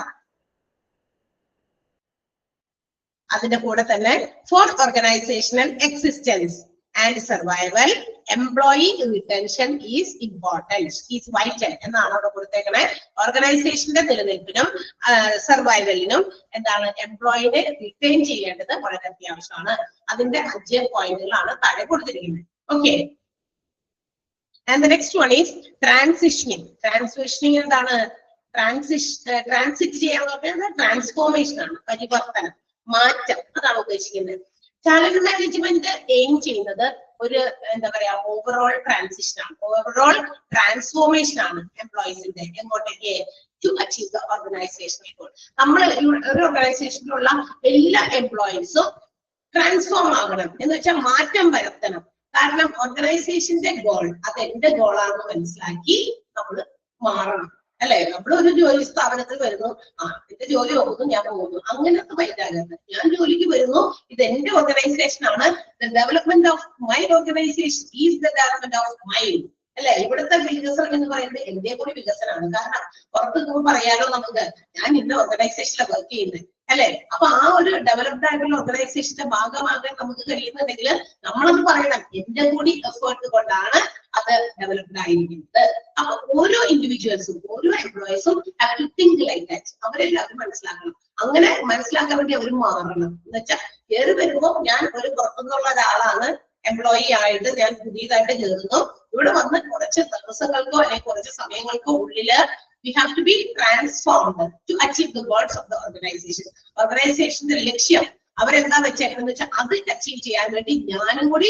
[SPEAKER 2] അതിന്റെ കൂടെ തന്നെ for organisational existence and survival employee retention is important, is vital എന്നാണ് അവിടെ കൊടുത്തേക്കണേ. ഓർഗനൈസേഷന്റെ നിലനിൽപ്പിനും സർവൈവലിനും എന്താണ് എംപ്ലോയിനെ റിട്ടൈൻ ചെയ്യേണ്ടത് വളരെ അത്യാവശ്യമാണ്. അതിന്റെ 5 പോയിന്റുകളാണ് താഴെ കൊടുത്തിരിക്കുന്നത്. Okay, and the next one is transitioning. Transitioning എന്താണ്? ട്രാൻസിറ്റ് ചെയ്യാന്ന് പറഞ്ഞാൽ ട്രാൻസ്ഫോർമേഷൻ ആണ്, പരിവർത്തനം, മാറ്റം, അതാണ് ഉദ്ദേശിക്കുന്നത്. ടാലന്റ് മാനേജ്മെന്റ് എയിം ചെയ്യുന്നത് ഒരു എന്താ പറയാ ഓവറോൾ ട്രാൻസിഷൻ ആണ്, ഓവറോൾ ട്രാൻസ്ഫോർമേഷൻ ആണ് എംപ്ലോയീസിന്റെ. എങ്ങോട്ടേക്ക്? To achieve the organisational goal. നമ്മൾ ഒരു ഓർഗനൈസേഷനിലുള്ള എല്ലാ എംപ്ലോയീസും ട്രാൻസ്ഫോം ആകണം, എന്ന് വെച്ചാൽ മാറ്റം വരുത്തണം. കാരണം ഓർഗനൈസേഷന്റെ ഗോൾ അത് എന്റെ ഗോളാണെന്ന് മനസ്സിലാക്കി നമ്മൾ മാറണം അല്ലെ. നമ്മളൊരു ജോലി സ്ഥാപനത്തിൽ വരുന്നു, എന്റെ ജോലി നോക്കുന്നു, ഞാൻ പോകുന്നു, അങ്ങനത്തെ മൈൻഡാകരുത്. ഞാൻ ജോലിക്ക് വരുന്നു, ഇത് എന്റെ ഓർഗനൈസേഷൻ ആണ്, the development of my organisation is the development of mind അല്ലെ. ഇവിടുത്തെ വികസനം എന്ന് പറയുന്നത് എന്റെ കൂടി വികസനമാണ്. കാരണം പുറത്ത് പറയാലോ നമുക്ക്, ഞാൻ ഇന്ന ഓർഗനൈസേഷനിലാണ് വർക്ക് ചെയ്യുന്നത് അല്ലെ. അപ്പൊ ആ ഒരു ഡെവലപ്ഡ് ആയിട്ടുള്ള ഓർഗനൈസേഷന്റെ ഭാഗമാകാൻ നമുക്ക് കഴിയുന്നുണ്ടെങ്കിൽ നമ്മളത് പറയണം, എന്റെ കൂടി എഫേർട്ട് കൊണ്ടാണ് അത് ഡെവലപ്ഡ് ആയിരിക്കുന്നത്. അപ്പൊ ഓരോ ഇൻഡിവിജ്വൽസും ഓരോ എംപ്ലോയീസും have to think like that. അവരെല്ലാവരും മനസ്സിലാക്കണം. അങ്ങനെ മനസ്സിലാക്കാൻ വേണ്ടി അവർ മാറണം. എന്ന് വെച്ചാൽ കയറി വരുമ്പോ ഞാൻ ഒരു പുറത്തുനിന്നുള്ള ഒരാളാണ്, എംപ്ലോയി ആയിട്ട് ഞാൻ പുതിയതായിട്ട് കയറുന്നു, ഇവിടെ വന്ന് കുറച്ച് ദിവസങ്ങൾക്കോ അല്ലെങ്കിൽ കുറച്ച് സമയങ്ങൾക്കോ ഉള്ളില് we have to be transformed to achieve the goals of the organization. ഓർഗനൈസേഷന്റെ ലക്ഷ്യം അവരെന്താ വെച്ചേക്കണെന്ന് വെച്ചാൽ അത് അച്ചീവ് ചെയ്യാൻ വേണ്ടി ഞാനും കൂടി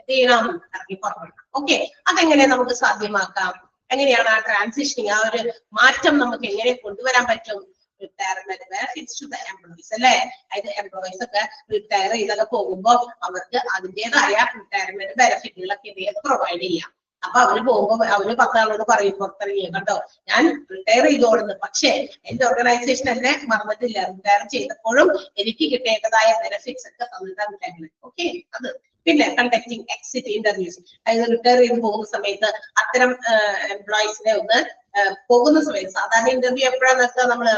[SPEAKER 2] ചെയ്യണം, ഇറങ്ങി പുറപ്പെടണം. ഓക്കെ, അതെങ്ങനെ നമുക്ക് സാധ്യമാക്കാം? എങ്ങനെയാണ് ആ ട്രാൻസിഷനിങ്, ആ ഒരു മാറ്റം നമുക്ക് എങ്ങനെ കൊണ്ടുവരാൻ പറ്റും? Retirement benefits to the employees അല്ലെ. അതായത് എംപ്ലോയീസ് ഒക്കെ റിട്ടയർ ചെയ്തൊക്കെ പോകുമ്പോൾ അവർക്ക് അതിൻ്റെതായ റിട്ടയർമെന്റ് ബെനിഫിറ്റുകളൊക്കെ ഇവയൊക്കെ പ്രൊവൈഡ് ചെയ്യാം. അപ്പൊ അവര് പോകുമ്പോ അവര് 10 ആളോട് പറയും, പുറത്തിറങ്ങിയ കണ്ടോ ഞാൻ റിട്ടയർ ചെയ്തോടുന്നു, പക്ഷെ എന്റെ ഓർഗനൈസേഷൻ എന്നെ മറന്നിട്ടില്ല, റിട്ടയർ ചെയ്തപ്പോഴും എനിക്ക് കിട്ടേണ്ടതായ ബെനിഫിറ്റ്സ് ഒക്കെ തന്നിട്ടാണ് റിട്ടയർമെന്റ്. ഓക്കെ, അത് പിന്നെ കണ്ടക്ടിങ് എക്സിറ്റ് ഇന്റർവ്യൂസ്, അതായത് റിട്ടയർ ചെയ്ത് പോകുന്ന സമയത്ത് അത്തരം എംപ്ലോയീസിനെ ഒന്ന് പോകുന്ന സമയത്ത്, സാധാരണ ഇന്റർവ്യൂ എപ്പോഴാണ് നിർത്തുക? നമ്മള്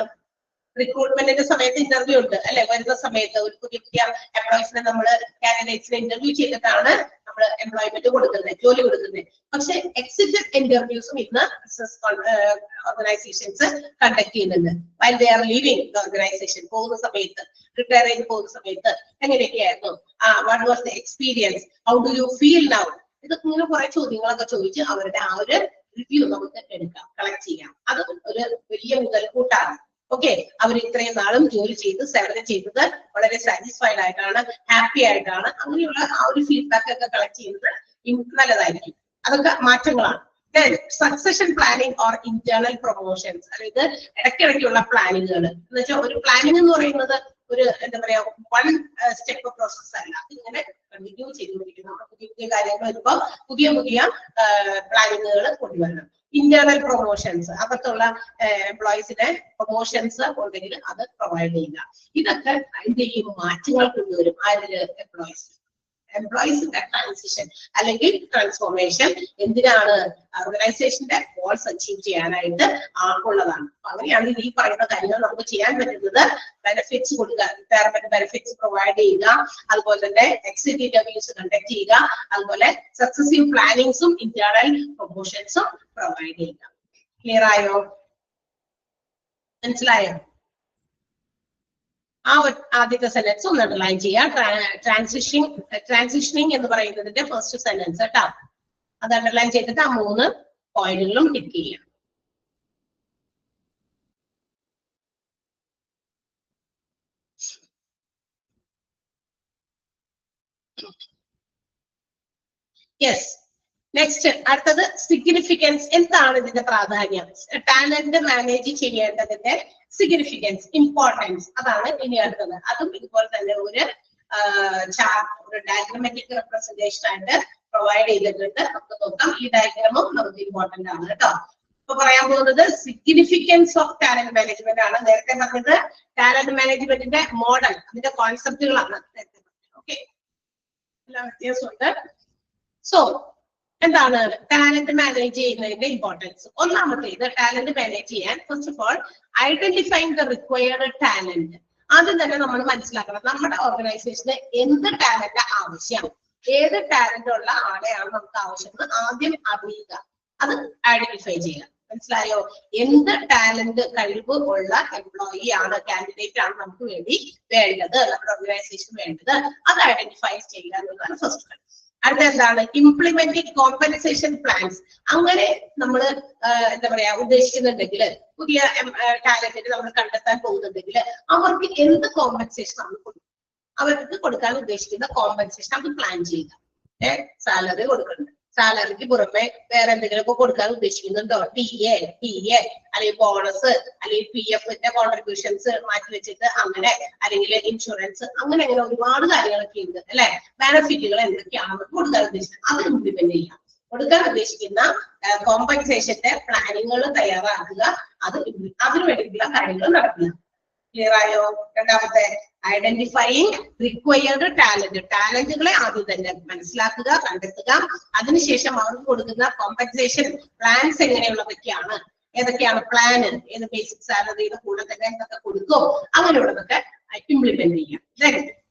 [SPEAKER 2] റിക്രൂട്ട്മെന്റിന്റെ സമയത്ത് ഇന്റർവ്യൂ ഉണ്ട് അല്ലെ, വരുന്ന സമയത്ത് ഒരു പുതിയ എംപ്ലോയീസിനെ നമ്മൾ കാൻഡിഡേറ്റ്സിനെ ഇന്റർവ്യൂ ചെയ്തിട്ടാണ് നമ്മൾ എംപ്ലോയ്മെന്റ് കൊടുക്കുന്നത്, ജോലി കൊടുക്കുന്നത്. പക്ഷെ എക്സിറ്റ് ഇന്റർവ്യൂസും ഇന്ന് ഓർഗനൈസേഷൻസ് കണ്ടക്ട് ചെയ്യുന്നുണ്ട്. While they are leaving the organisation, പോകുന്ന സമയത്ത്, റിട്ടയർ ചെയ്ത് പോകുന്ന സമയത്ത് എങ്ങനെയൊക്കെയായിരുന്നു, what was the experience, how do you feel now, ഇതൊക്കെ ഇങ്ങനെ കുറെ ചോദ്യങ്ങളൊക്കെ ചോദിച്ച് അവരുടെ ആ ഒരു റിവ്യൂ നമുക്ക് എടുക്കാം, കളക്ട് ചെയ്യാം. അത് ഒരു വലിയ മുതൽക്കൂട്ടാണ്. ഓക്കെ, അവർ ഇത്രയും നാളും ജോലി ചെയ്ത് സേവനം ചെയ്തത് വളരെ സാറ്റിസ്ഫൈഡ് ആയിട്ടാണ്, ഹാപ്പി ആയിട്ടാണ്, അങ്ങനെയുള്ള ആ ഒരു ഫീഡ്ബാക്ക് ഒക്കെ കളക്ട് ചെയ്യുന്നത് നല്ലതായിരിക്കും. അതൊക്കെ മാറ്റങ്ങളാണ്. Succession planning or internal promotions, അതായത് ഇടയ്ക്കിടയ്ക്കുള്ള പ്ലാനിങ്ങുകൾ എന്ന് വെച്ചാൽ ഒരു പ്ലാനിങ് എന്ന് പറയുന്നത് ഒരു എന്താ പറയാ വൺ സ്റ്റെപ്പ് പ്രോസസ് അല്ല, ഇങ്ങനെ കണ്ടിന്യൂ ചെയ്തുകൊണ്ടിരിക്കുന്നു. നമ്മുടെ പുതിയ പുതിയ കാര്യങ്ങൾ വരുമ്പോൾ പുതിയ പുതിയ പ്ലാനിങ്ങുകൾ കൊണ്ടുവരണം. ഇന്റേണൽ പ്രൊമോഷൻസ്, അകത്തുള്ള എംപ്ലോയീസിന്റെ പ്രൊമോഷൻസ് ഉണ്ടെങ്കിൽ അത് പ്രൊവൈഡ് ചെയ്യുക. ഇതൊക്കെ എന്തെയും മാറ്റങ്ങൾ കൊണ്ടുവരും ആരില്, എംപ്ലോയീസിന്റെ ട്രാൻസിഷൻ അല്ലെങ്കിൽ ട്രാൻസ്ഫോർമേഷൻ. എന്തിനാണ്? ഓർഗനൈസേഷന്റെ ഗോൾസ് അച്ചീവ് ചെയ്യാനായിട്ട് ഉള്ളതാണ്. അപ്പൊ അങ്ങനെയാണ് ഈ പറയുന്ന കാര്യങ്ങൾ നമുക്ക് ചെയ്യാൻ പറ്റുന്നത്. ബെനിഫിറ്റ്സ് കൊടുക്കുക, റിട്ടയർമെന്റ് ബെനിഫിറ്റ്സ് പ്രൊവൈഡ് ചെയ്യുക, അതുപോലെ തന്നെ എക്സിറ്റ് ഇന്റർവ്യൂസ് കണ്ടക്ട് ചെയ്യുക, അതുപോലെ സക്സസീവ് പ്ലാനിങ്സും ഇന്റേണൽ പ്രൊമോഷൻസും പ്രൊവൈഡ് ചെയ്യുക. ക്ലിയർ ആയോ? മനസ്സിലായോ? ആ ആദ്യത്തെ സെന്റൻസ് ഒന്ന് അണ്ടർലൈൻ ചെയ്യാം. ട്രാൻസിഷനിങ് എന്ന് പറയുന്നതിന്റെ ഫസ്റ്റ് സെന്റൻസ് കേട്ടോ, അത് അണ്ടർലൈൻ ചെയ്തിട്ട് ആ 3 പോയിന്റുകളും ടിക്ക് ചെയ്യാം. യെസ്, നെക്സ്റ്റ് അടുത്തത് സിഗ്നിഫിക്കൻസ്. എന്താണ് ഇതിന്റെ പ്രാധാന്യം? ടാലന്റ് മാനേജ് ചെയ്യേണ്ടതിന്റെ സിഗ്നിഫിക്കൻസ്, ഇമ്പോർട്ടൻസ്, അതാണ് ഇനി അടുത്തത്. അതും ഇതുപോലെ തന്നെ ഒരു ഡയഗ്രമാറ്റിക് റെപ്രസെന്റേഷൻ ആയിട്ട് പ്രൊവൈഡ് ചെയ്തിട്ടുണ്ട്. നമുക്ക് നോക്കാം. ഈ ഡയഗ്രാമും നമുക്ക് ഇമ്പോർട്ടന്റ് ആണ് കേട്ടോ. ഇപ്പൊ പറയാൻ പോകുന്നത് സിഗ്നിഫിക്കൻസ് ഓഫ് ടാലന്റ് മാനേജ്മെന്റ് ആണ്. നേരത്തെ പറഞ്ഞത് ടാലന്റ് മാനേജ്മെന്റിന്റെ മോഡൽ, അതിന്റെ കോൺസെപ്റ്റുകളാണ് നേരത്തെ പറഞ്ഞത്. ഓക്കെ, എല്ലാം വ്യത്യാസമുണ്ട്. സോ എന്താണ് ടാലന്റ് മാനേജ് ചെയ്യുന്നതിന്റെ ഇമ്പോർട്ടൻസ്? ഒന്നാമത്തേത്, ടാലന്റ് മാനേജ് ചെയ്യാൻ first of all identifying the required talent. ആദ്യം തന്നെ നമ്മൾ മനസ്സിലാക്കണം നമ്മുടെ ഓർഗനൈസേഷന് എന്ത് ടാലന്റ് ആവശ്യം, ഏത് ടാലന്റ് ഉള്ള ആളെയാണ് നമുക്ക് ആവശ്യം എന്ന് ആദ്യം അറിയുക, അത് ഐഡന്റിഫൈ ചെയ്യുക. മനസ്സിലായോ? എന്ത് ടാലന്റ്, കഴിവ് ഉള്ള എംപ്ലോയി ആണ്, കാൻഡിഡേറ്റ് ആണ് നമുക്ക് വേണ്ടി വേണ്ടത്, നമ്മുടെ ഓർഗനൈസേഷൻ വേണ്ടത്, അത് ഐഡന്റിഫൈ ചെയ്യുക എന്നുള്ളതാണ് ഫസ്റ്റ്. അടുത്ത എന്താണ്? Implementing compensation plans. അങ്ങനെ നമ്മൾ എന്താ പറയാ ഉദ്ദേശിക്കുന്നുണ്ടെങ്കിൽ, പുതിയ ടാലന്റിന് നമ്മൾ കണ്ടെത്താൻ പോകുന്നുണ്ടെങ്കിൽ അവർക്ക് എന്ത് കോമ്പൻസേഷൻ ആണ് കൊടുക്കുക, അവർക്ക് കൊടുക്കാൻ ഉദ്ദേശിക്കുന്ന കോമ്പൻസേഷൻ അത് പ്ലാൻ ചെയ്യുക. സാലറി കൊടുക്കുന്നുണ്ട്, സാലറിക്ക് പുറമെ വേറെ എന്തെങ്കിലുമൊക്കെ കൊടുക്കാൻ ഉദ്ദേശിക്കുന്നുണ്ടോ? TA അല്ലെങ്കിൽ ബോണസ് അല്ലെങ്കിൽ PF കോൺട്രിബ്യൂഷൻസ് മാറ്റി വെച്ചിട്ട് അങ്ങനെ, അല്ലെങ്കിൽ ഇൻഷുറൻസ്, അങ്ങനെ ഒരുപാട് കാര്യങ്ങളൊക്കെ ഉണ്ട് അല്ലെ. ബെനിഫിറ്റുകൾ എന്തൊക്കെയാണ് കൊടുക്കാൻ ഉദ്ദേശിക്കുന്നത് അത് ഇംപ്ലിമെന്റ് ചെയ്യാം. കൊടുക്കാൻ ഉദ്ദേശിക്കുന്ന കോമ്പൻസേഷന്റെ പ്ലാനിങ്ങുകൾ തയ്യാറാക്കുക, അത് അതിനു വേണ്ടിയിട്ടുള്ള കാര്യങ്ങൾ നടത്തുക. ക്ലിയർ ആയോ? രണ്ടാമത്തെ, ഐഡന്റിഫൈയിങ് റിക്വയർഡ് ടാലന്റ്. ടാലന്റുകളെ ആദ്യം തന്നെ മനസ്സിലാക്കുക, കണ്ടെത്തുക. അതിനുശേഷം അവർക്ക് കൊടുക്കുന്ന കോമ്പൻസേഷൻ പ്ലാൻസ് എങ്ങനെയുള്ളതൊക്കെയാണ്, ഏതൊക്കെയാണ് പ്ലാന്, ഏത് ബേസിക് സാലറിയുടെ കൂടെ തന്നെ എന്തൊക്കെ കൊടുക്കും, അങ്ങനെയുള്ളതൊക്കെ ഇംപ്ലിമെന്റ് ചെയ്യാം.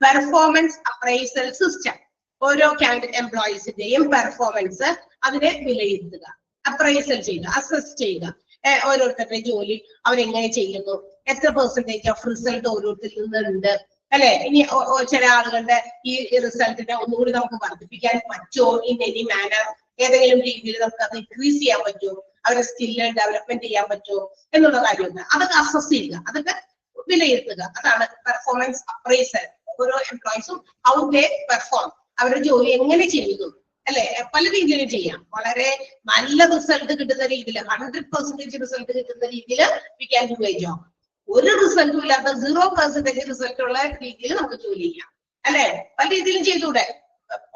[SPEAKER 2] Performance appraisal system. ഓരോ കാൻഡിഡേറ്റ് എംപ്ലോയീസിന്റെയും പെർഫോമൻസ് അതിനെ വിലയിരുത്തുക, അപ്രൈസൽ ചെയ്യുക, അസസ് ചെയ്യുക. ഓരോരുത്തരുടെ ജോലി അവരെങ്ങനെ ചെയ്യുന്നു, എത്ര പെർസെന്റേജ് ഓഫ് റിസൾട്ട് ഓരോരുത്തരിൽ നിന്നുണ്ട് അല്ലെ. ഇനി ചില ആളുകളുടെ ഈ റിസൾട്ടിനെ ഒന്നുകൂടി നമുക്ക് വർദ്ധിപ്പിക്കാൻ പറ്റുമോ, ഇൻ എനി മാനർ, ഏതെങ്കിലും രീതിയിൽ നമുക്ക് അത് ഇൻക്രീസ് ചെയ്യാൻ പറ്റുമോ, അവരുടെ സ്കില്ല് ഡെവലപ്മെന്റ് ചെയ്യാൻ പറ്റുമോ എന്നുള്ള കാര്യമുണ്ട്. അതൊക്കെ അസസ് ചെയ്യുക, അതൊക്കെ വിലയിരുത്തുക. അതാണ് പെർഫോമൻസ് അപ്രൈസൽ. ഓരോ എംപ്ലോയീസും ഹൗ ദേ പെർഫോം, അവരുടെ ജോലി എങ്ങനെ ചെയ്യുന്നു അല്ലെ. പല രീതിയിലും ചെയ്യാം. വളരെ നല്ല റിസൾട്ട് കിട്ടുന്ന രീതിയിൽ, 100% റിസൾട്ട് കിട്ടുന്ന രീതിയിൽ we can do A job. ഒരു റിസൾട്ടും ഇല്ലാത്ത 0% റിസൾട്ട് ഉള്ള രീതിയിൽ നമുക്ക് ജോലി ചെയ്യാം അല്ലെ. പല രീതിയിലും ചെയ്തൂടെ?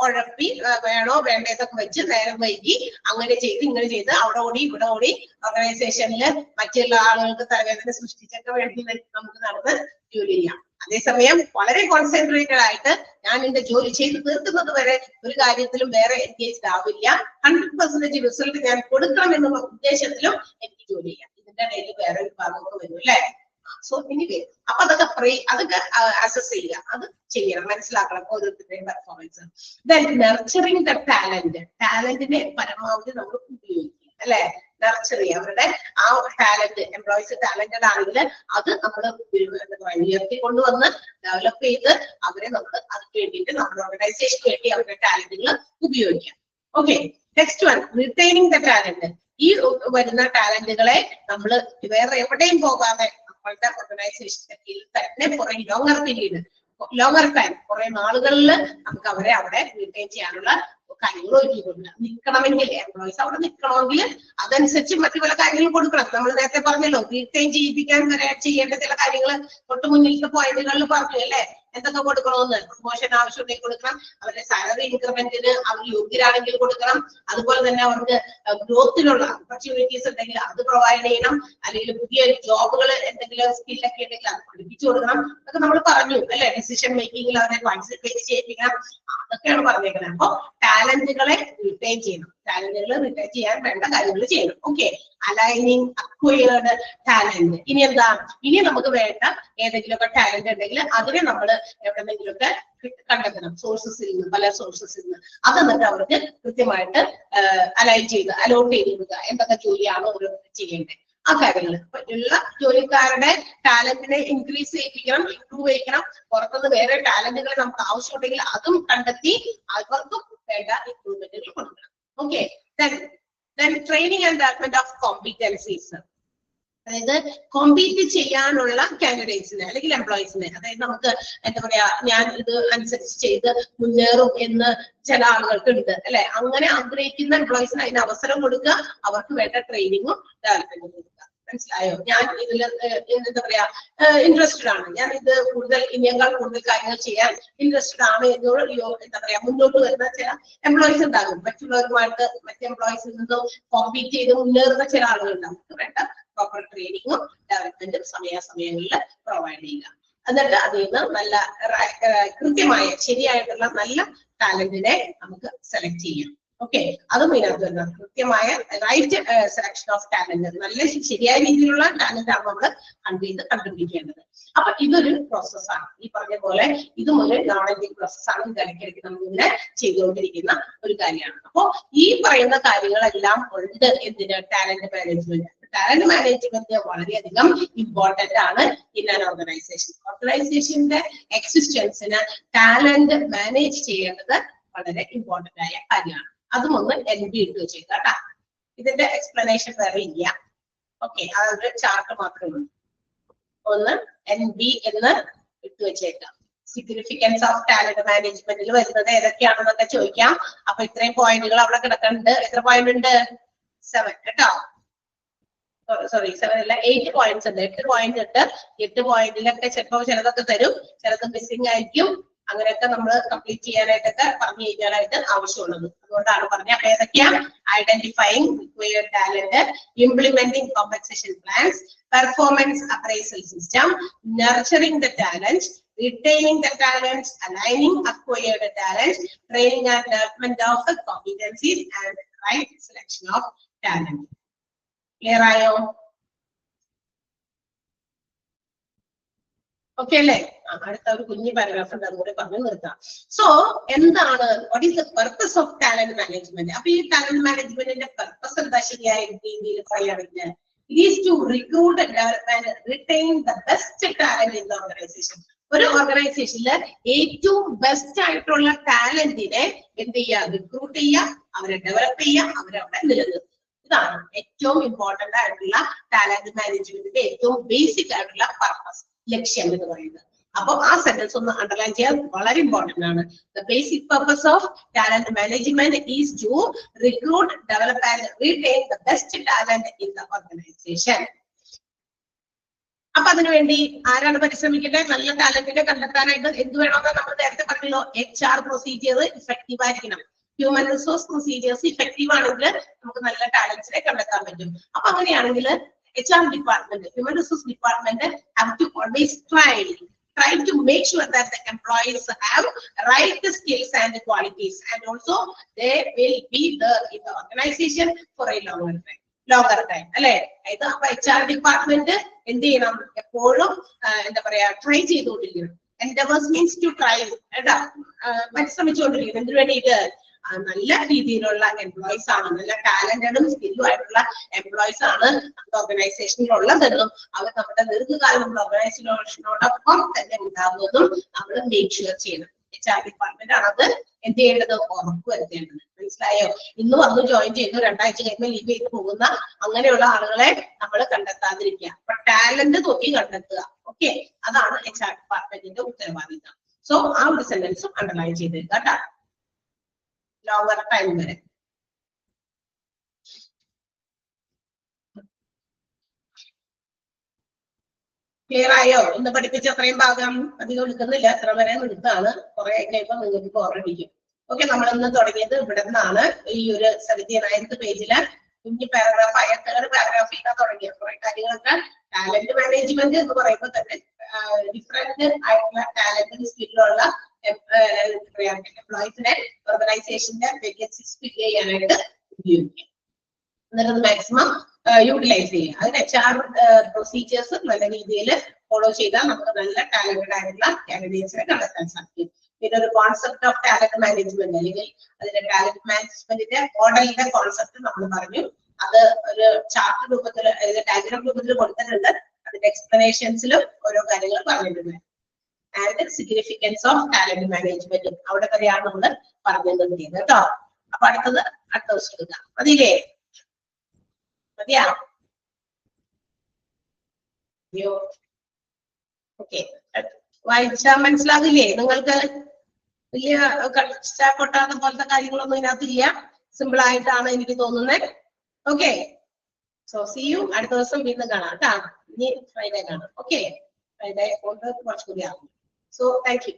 [SPEAKER 2] ഉഴപ്പി വേണോ വേണ്ടതൊക്കെ വെച്ച് നേരം വൈകി അങ്ങനെ ചെയ്ത് ഇങ്ങനെ ചെയ്ത് അവിടെ ഓടി ഇവിടെ ഓടി ഓർഗനൈസേഷനിൽ മറ്റുള്ള ആളുകൾക്ക് തലവേദന സൃഷ്ടിച്ചൊക്കെ വേണ്ടി നമുക്ക് നടന്ന് ജോലി ചെയ്യാം. അതേസമയം വളരെ കോൺസെൻട്രേറ്റഡ് ആയിട്ട് ഞാൻ എന്റെ ജോലി ചെയ്ത് തീർക്കുന്നത് വരെ ഒരു കാര്യത്തിലും വേറെ എൻഗേജ്ഡ് ആവില്ല. 100% റിസൾട്ട് ഞാൻ കൊടുക്കണം എന്നുള്ള ഉദ്ദേശത്തിലും എനിക്ക് ജോലി ചെയ്യാം. ഇതിന്റെ ഇടയിൽ വേറെ ഒരു ഭാഗമൊക്കെ വരും അല്ലെ. സോ എനിവേ അപ്പൊ അതൊക്കെ അസസ് ചെയ്യുക, അത് ചെയ്യണം, മനസ്സിലാക്കണം ഓരോരുത്തരുടെയും പെർഫോമൻസ്. ദെൻ നർച്ചറിങ് ദ ടാലന്റിനെ പരമാവധി നമ്മൾ ഉപയോഗിക്കുക, അല്ലെ? നർച്ചർ ചെയ്യുക അവരുടെ ആ ടാലന്റ്. എംപ്ലോയീസ് ടാലന്റഡ് ആണെങ്കിൽ അത് നമ്മൾ ഉയർത്തി കൊണ്ടുവന്ന് ഡെവലപ്പ് ചെയ്ത് അവരെ നമുക്ക് അതിന് വേണ്ടിയിട്ട് നമ്മുടെ ഓർഗനൈസേഷന് വേണ്ടി അവരുടെ ടാലന്റുകൾ ഉപയോഗിക്കാം. Okay, next one retaining the talent. ഈ വരുന്ന ടാലന്റുകളെ നമ്മൾ വേറെ എവിടെയും പോകാതെ നമ്മളുടെ ഓർഗനൈസേഷന്റെ കീഴിൽ തന്നെ കുറെ ലോങ്ങർ ടൈം കുറെ നാളുകളിൽ നമുക്ക് അവരെ അവിടെ റിട്ടൈൻ ചെയ്യാനുള്ള കാര്യങ്ങൾ ഒരുക്കി കൊടുക്കുക. നിൽക്കണമെങ്കിൽ എംപ്ലോയീസ് അവിടെ നിൽക്കണമെങ്കിൽ അതനുസരിച്ച് മറ്റു പല കാര്യങ്ങളും കൊടുക്കണം. നമ്മൾ നേരത്തെ പറഞ്ഞല്ലോ, റീറ്റെയിൻ ചെയ്യിപ്പിക്കാൻ വരെ ചെയ്യേണ്ട ചില കാര്യങ്ങൾ തൊട്ട് മുന്നിലത്തെ പോയിന്റുകളിൽ പറഞ്ഞു, അല്ലെ? എന്തൊക്കെ കൊടുക്കണമെന്ന്. പ്രൊമോഷൻ ആവശ്യമുണ്ടെങ്കിൽ കൊടുക്കണം, അവരുടെ സാലറി ഇൻക്രിമെന്റിന് അവർ യോഗ്യരാണെങ്കിൽ കൊടുക്കണം, അതുപോലെ തന്നെ അവർക്ക് ഗ്രോത്തിനുള്ള ഓപ്പർച്യൂണിറ്റീസ് ഉണ്ടെങ്കിൽ അത് പ്രൊവൈഡ് ചെയ്യണം, അല്ലെങ്കിൽ പുതിയ ജോബുകൾ എന്തെങ്കിലും സ്കില്ലൊക്കെ ഉണ്ടെങ്കിൽ അത് പഠിപ്പിച്ചു കൊടുക്കണം. അതൊക്കെ നമ്മൾ പറഞ്ഞു, അല്ലെ? ഡിസിഷൻ മേക്കിങ്ങിൽ അവരെ പാർട്ടിസിപ്പേറ്റ് ചെയ്യിപ്പിക്കണം, അതൊക്കെയാണ് പറഞ്ഞേക്കുന്നത്. അപ്പൊ ടാലന്റുകളെ റിട്ടൈൻ ചെയ്യണം, ടാലന്റുകൾ റിട്ടൈൻ ചെയ്യാൻ വേണ്ട കാര്യങ്ങൾ ചെയ്യണം. Okay, aligning acquired talent. ഇനി എന്താ? ഇനി നമുക്ക് വേണ്ട ഏതെങ്കിലുമൊക്കെ ടാലന്റ് ഉണ്ടെങ്കിൽ അതിനെ നമ്മൾ എവിടെന്നെങ്കിലുമൊക്കെ കണ്ടെത്തണം, സോഴ്സസിൽ നിന്ന്, പല സോഴ്സസിൽ നിന്ന്. അത് എന്നിട്ട് അവർക്ക് കൃത്യമായിട്ട് അലൈൻ ചെയ്ത് അലോട്ട് ചെയ്ത് കൊടുക്കുക, എന്തൊക്കെ ജോലിയാണോ അവർ ചെയ്യേണ്ടത് ആ കാര്യങ്ങൾ. അപ്പൊ ഉള്ള ജോലിക്കാരുടെ ടാലന്റിനെ ഇൻക്രീസ് ചെയ്യിപ്പിക്കണം, ഇംപ്രൂവ് ചെയ്യിക്കണം. പുറത്തുനിന്ന് വേറെ ടാലന്റുകൾ നമുക്ക് ആവശ്യമുണ്ടെങ്കിൽ അതും കണ്ടെത്തി അവർക്കും വേണ്ട ഇംപ്രൂവ്മെന്റുകൾ കൊടുക്കണം. Okay, then training and development of competencies. അതായത് കോമ്പീറ്റ് ചെയ്യാനുള്ള കാൻഡിഡേറ്റ്സിനെ അല്ലെങ്കിൽ എംപ്ലോയീസിനെ, അതായത് നമുക്ക് എന്താ പറയാ, ഞാൻ ഇത് അനുസരിച്ച് ചെയ്ത് മുന്നേറും എന്ന് ചില ആളുകൾക്ക് ഉണ്ട്, അല്ലെ? അങ്ങനെ ആഗ്രഹിക്കുന്ന എംപ്ലോയീസിന് അതിന് അവസരം കൊടുക്കുക, അവർക്ക് വേണ്ട ട്രെയിനിങ്ങും ഡെവലപ്മെന്റും കൊടുക്കുക. മനസ്സിലായോ? ഞാൻ ഇതിൽ എന്താ പറയാ ഇൻട്രസ്റ്റഡ് ആണ്, ഞാൻ ഇത് ഇതിനേക്കാൾ കൂടുതൽ കാര്യങ്ങൾ ചെയ്യാൻ ഇൻട്രസ്റ്റഡ് ആണ് എന്നോട് എന്താ പറയാ മുന്നോട്ട് വരുന്ന ചില എംപ്ലോയീസ് ഉണ്ടാകും. മറ്റുള്ളവരുമായിട്ട് മറ്റ് എംപ്ലോയീസിൽ നിന്നും കോമ്പീറ്റ് ചെയ്ത് മുന്നേറുന്ന ചില ആളുകൾ ഉണ്ടാകും. വേണ്ട പ്രോപ്പർ ട്രെയിനിങ്ങും ഡെവലപ്മെന്റും സമയാസമയങ്ങളിൽ പ്രൊവൈഡ് ചെയ്യുക. എന്നിട്ട് അതിൽ നിന്ന് നല്ല കൃത്യമായ ശരിയായിട്ടുള്ള നല്ല ടാലന്റിനെ നമുക്ക് സെലക്ട് ചെയ്യാം. ഓക്കെ, അതും ഇതിനകത്ത് വരുന്നത് കൃത്യമായ റൈറ്റ് സെലക്ഷൻ ഓഫ് ടാലന്റ്, നല്ല ശരിയായ രീതിയിലുള്ള ടാലന്റ് ആണ് നമ്മൾ കണ്ടുപിടിക്കേണ്ടത്. അപ്പൊ ഇതൊരു പ്രോസസ്സാണ്, ഈ പറഞ്ഞ പോലെ ഇതും ഒരു നോളജിങ് പ്രോസസ്സാണ്. ഇടയ്ക്കിടയ്ക്ക് നമ്മൾ ഇങ്ങനെ ചെയ്തുകൊണ്ടിരിക്കുന്ന ഒരു കാര്യമാണ്. അപ്പോ ഈ പറയുന്ന കാര്യങ്ങളെല്ലാം ഉണ്ട് എന്തിന്? Talent management. ടാലന്റ് മാനേജ്മെന്റ് വളരെയധികം ഇമ്പോർട്ടന്റ് ആണ് ഇൻ ആൻ ഓർഗനൈസേഷൻ. ഓർഗനൈസേഷന്റെ എക്സിസ്റ്റൻസിന് ടാലന്റ് മാനേജ് ചെയ്യേണ്ടത് വളരെ ഇമ്പോർട്ടന്റ് ആയ കാര്യമാണ്. അതും ഒന്ന് NB ഇട്ട് വെച്ചേക്കാം കേട്ടാ. ഇതിന്റെ എക്സ്പ്ലനേഷൻ വേറെ ഇല്ല. ഓക്കെ, അതൊരു ചാർട്ട് മാത്രമേ ഉള്ളൂ. ഒന്ന് NB എന്ന് ഇട്ട് വെച്ചേക്കാം. സിഗ്നിഫിക്കൻസ് ഓഫ് ടാലന്റ് മാനേജ്മെന്റിൽ വരുന്നത് ഏതൊക്കെയാണെന്നൊക്കെ ചോദിക്കാം. അപ്പൊ ഇത്രയും പോയിന്റുകൾ അവിടെ കിടക്കുന്നുണ്ട്. എത്ര പോയിന്റ് ഉണ്ട്? 7 കേട്ടോ. സോറി 7 അല്ല, 8 പോയിന്റ്സ് ഉണ്ട്. 8 പോയിന്റ് ഉണ്ട്. 8 പോയിന്റിലൊക്കെ ചിലപ്പോൾ ചിലതൊക്കെ തരും, ചിലത് മിസ്സിംഗ് ആയിരിക്കും. അങ്ങനെയൊക്കെ നമ്മൾ കംപ്ലീറ്റ് ചെയ്യാനായിട്ടൊക്കെ പറഞ്ഞു കഴിഞ്ഞാലായിട്ട് ആവശ്യമുള്ളത്. അതുകൊണ്ടാണ് പറഞ്ഞ അപ്പൊ ഏതൊക്കെയാ? Identifying required talent, implementing compensation plans, performance appraisal system, nurturing the talent, retaining the talents, aligning acquired talents, training and development of competencies, and right selection of talent. Clear ആയോ? ഓക്കെ അല്ലേ? അടുത്ത ഒരു കുഞ്ഞു പാരഗ്രാഫ് ഉണ്ട്, അതുകൂടെ പറഞ്ഞു നിർത്താം. So എന്താണ്, what is the purpose of talent management? അപ്പൊ ഈ ടാലന്റ് മാനേജ്മെന്റിന്റെ പർപ്പസ് എന്താ ശരിയായ രീതിയിൽ പറയുകയാണെങ്കിൽ, it is to recruit, develop and retain the best talent in the organization. ഒരു ഓർഗനൈസേഷനില് ഏറ്റവും ബെസ്റ്റ് ആയിട്ടുള്ള ടാലന്റിനെ എന്ത് ചെയ്യുക? റിക്രൂട്ട് ചെയ്യുക, അവരെ ഡെവലപ്പ് ചെയ്യുക, അവരെ അവിടെ നിലനിർത്തുക. ഇതാണ് ഏറ്റവും ഇമ്പോർട്ടന്റ് ആയിട്ടുള്ള ടാലന്റ് മാനേജ്മെന്റിന്റെ ഏറ്റവും ബേസിക് ആയിട്ടുള്ള പർപ്പസ്, ലക്ഷ്യം എന്ന് പറയുന്നത്. അപ്പൊ ആ സെന്റൻസ് ഒന്ന് അണ്ടർലൈൻ ചെയ്യാൻ വളരെ ഇമ്പോർട്ടന്റ് ആണ്. The basic purpose of talent management is to recruit, develop and retain the best talent in the organization. അപ്പൊ അതിനുവേണ്ടി ആരാണ് പരിശ്രമിക്കേണ്ടത്? നല്ല ടാലന്റിനെ കണ്ടെത്താനായിട്ട് എന്ത് വേണമെന്ന് നമ്മൾ നേരത്തെ പറഞ്ഞല്ലോ, HR പ്രൊസീജിയർ ഇഫക്റ്റീവ് ആയിരിക്കണം. ഹ്യൂമൻ റിസോഴ്സ് പ്രൊസീജിയേഴ്സ് ഇഫക്റ്റീവ് ആണെങ്കിൽ നമുക്ക് നല്ല ടാലന്റ്സിനെ കണ്ടെത്താൻ പറ്റും. അപ്പൊ അങ്ങനെയാണെങ്കിൽ HR department, human resource department have to always try to make sure that the employees have right skills and qualities, and also they will be there in the organization for a longer time. Longer time അല്ലെ. ഇത് അപ്പൊ HR department എന്ത് ചെയ്യണം, എപ്പോഴും എന്താ പറയാ try ചെയ്തുകൊണ്ടിരിക്കണം. Endeavours means to try കേട്ടാ, പരിശ്രമിച്ചുകൊണ്ടിരിക്കണം. എന്തിനു വേണ്ടിയിട്ട്? നല്ല രീതിയിലുള്ള എംപ്ലോയീസ് ആണ്, നല്ല ടാലന്റഡും സ്കില്ലും ആയിട്ടുള്ള എംപ്ലോയീസ് ആണ് നമ്മുടെ ഓർഗനൈസേഷനിൽ ഉള്ളതെന്നും അവർ നമ്മുടെ ദീർഘകാലം നമ്മുടെ ഓർഗനൈസേഷനോടൊപ്പം തന്നെ ഉണ്ടാകുന്നതും നമ്മൾ മേക്ക് ഷുവർ ചെയ്യണം. HR ഡിപ്പാർട്ട്മെന്റ് ആണ് അത് എന്ത് ചെയ്യേണ്ടത്, ഉറപ്പുവരുത്തേണ്ടത്. മനസ്സിലായോ? ഇന്ന് വന്ന് ജോയിൻ ചെയ്തു 2 ആഴ്ച കഴിയുമ്പോൾ ലീവ് ചെയ്ത് പോകുന്ന അങ്ങനെയുള്ള ആളുകളെ നമ്മൾ കണ്ടെത്താതിരിക്കുക. അപ്പൊ ടാലന്റ് നോക്കി കണ്ടെത്തുക. ഓക്കെ, അതാണ് HR ഡിപ്പാർട്ട്മെന്റിന്റെ ഉത്തരവാദിത്തം. സോ ആ ഒരു സെന്റൻസും അണ്ടർലൈൻ ചെയ്തേക്കുക കേട്ടോ, ലോങ്ങർ ടൈം വരെ. ക്ലിയർ ആയോ? ഇന്ന് പഠിപ്പിച്ച അത്രയും ഭാഗം അധികം എടുക്കുന്നില്ല, എത്ര വരെ എടുത്താണ്. കുറെ കഴിയുമ്പോൾ നിങ്ങൾക്ക് ബോറടിക്കും. ഓക്കെ, നമ്മൾ ഇന്ന് തുടങ്ങിയത് ഇവിടെ നിന്നാണ്. ഈ ഒരു 79th പേജില് കുഞ്ഞു പാരഗ്രാഫ് ആയിട്ട് പാരഗ്രാഫിൽ തുടങ്ങിയ കുറെ കാര്യങ്ങളൊക്കെ ടാലന്റ് മാനേജ്മെന്റ് എന്ന് പറയുമ്പോൾ തന്നെ ഡിഫറെന്റ് ആയിട്ടുള്ള ടാലന്റ് സ്കില്ലുള്ള എംപ്ലോയീസിനെ ഓർഗനൈസേഷന്റെ വേക്കൻസീസ് ഫിൽ ചെയ്യാനായിട്ട് ഉപയോഗിക്കാം. എന്നിട്ട് മാക്സിമം യൂട്ടിലൈസ് ചെയ്യുക. അതിന് HR പ്രൊസീജിയേഴ്സ് നല്ല രീതിയിൽ ഫോളോ ചെയ്താൽ നമുക്ക് നല്ല ടാലന്റഡ് ആയിട്ടുള്ള കാൻഡിഡേറ്റ്സിനെ കണ്ടെത്താൻ സാധിക്കും. പിന്നെ ഒരു കോൺസെപ്റ്റ് ഓഫ് ടാലന്റ് മാനേജ്മെന്റ് അല്ലെങ്കിൽ അതിന്റെ ടാലന്റ് മാനേജ്മെന്റിന്റെ മോഡലിന്റെ കോൺസെപ്റ്റ് നമ്മൾ പറഞ്ഞു. അത് ഒരു ചാർട്ട് രൂപത്തിൽ ഡയഗ്രാം രൂപത്തിൽ കൊടുത്തിട്ടുണ്ട്. അതിന്റെ എക്സ്പ്ലനേഷൻസിലും ഓരോ കാര്യങ്ങൾ പറഞ്ഞിട്ടുണ്ട്. And significance of talent management അവിടെ വരെയാണ് നമ്മൾ പറഞ്ഞിരുന്നത് കേട്ടോ. അപ്പൊ അടുത്ത ദിവസം എടുക്കാം. മതിയില്ലേ? മതിയാ? ഓക്കെ, വായിച്ചാൽ മനസ്സിലാകില്ലേ നിങ്ങൾക്ക്? വലിയ കൊട്ടാത്ത പോലത്തെ കാര്യങ്ങളൊന്നും ഇതിനകത്തില്ല. സിമ്പിൾ ആയിട്ടാണ് എനിക്ക് തോന്നുന്നത്. Okay, so see you. അടുത്ത ദിവസം വീണ്ടും കാണാം കേട്ടാ. ഇനി ഫ്രൈഡേ കാണാം. ഓക്കെ, ഫ്രൈഡേ കൊണ്ട് കുറച്ചുകൂടി ആകും. So thank you.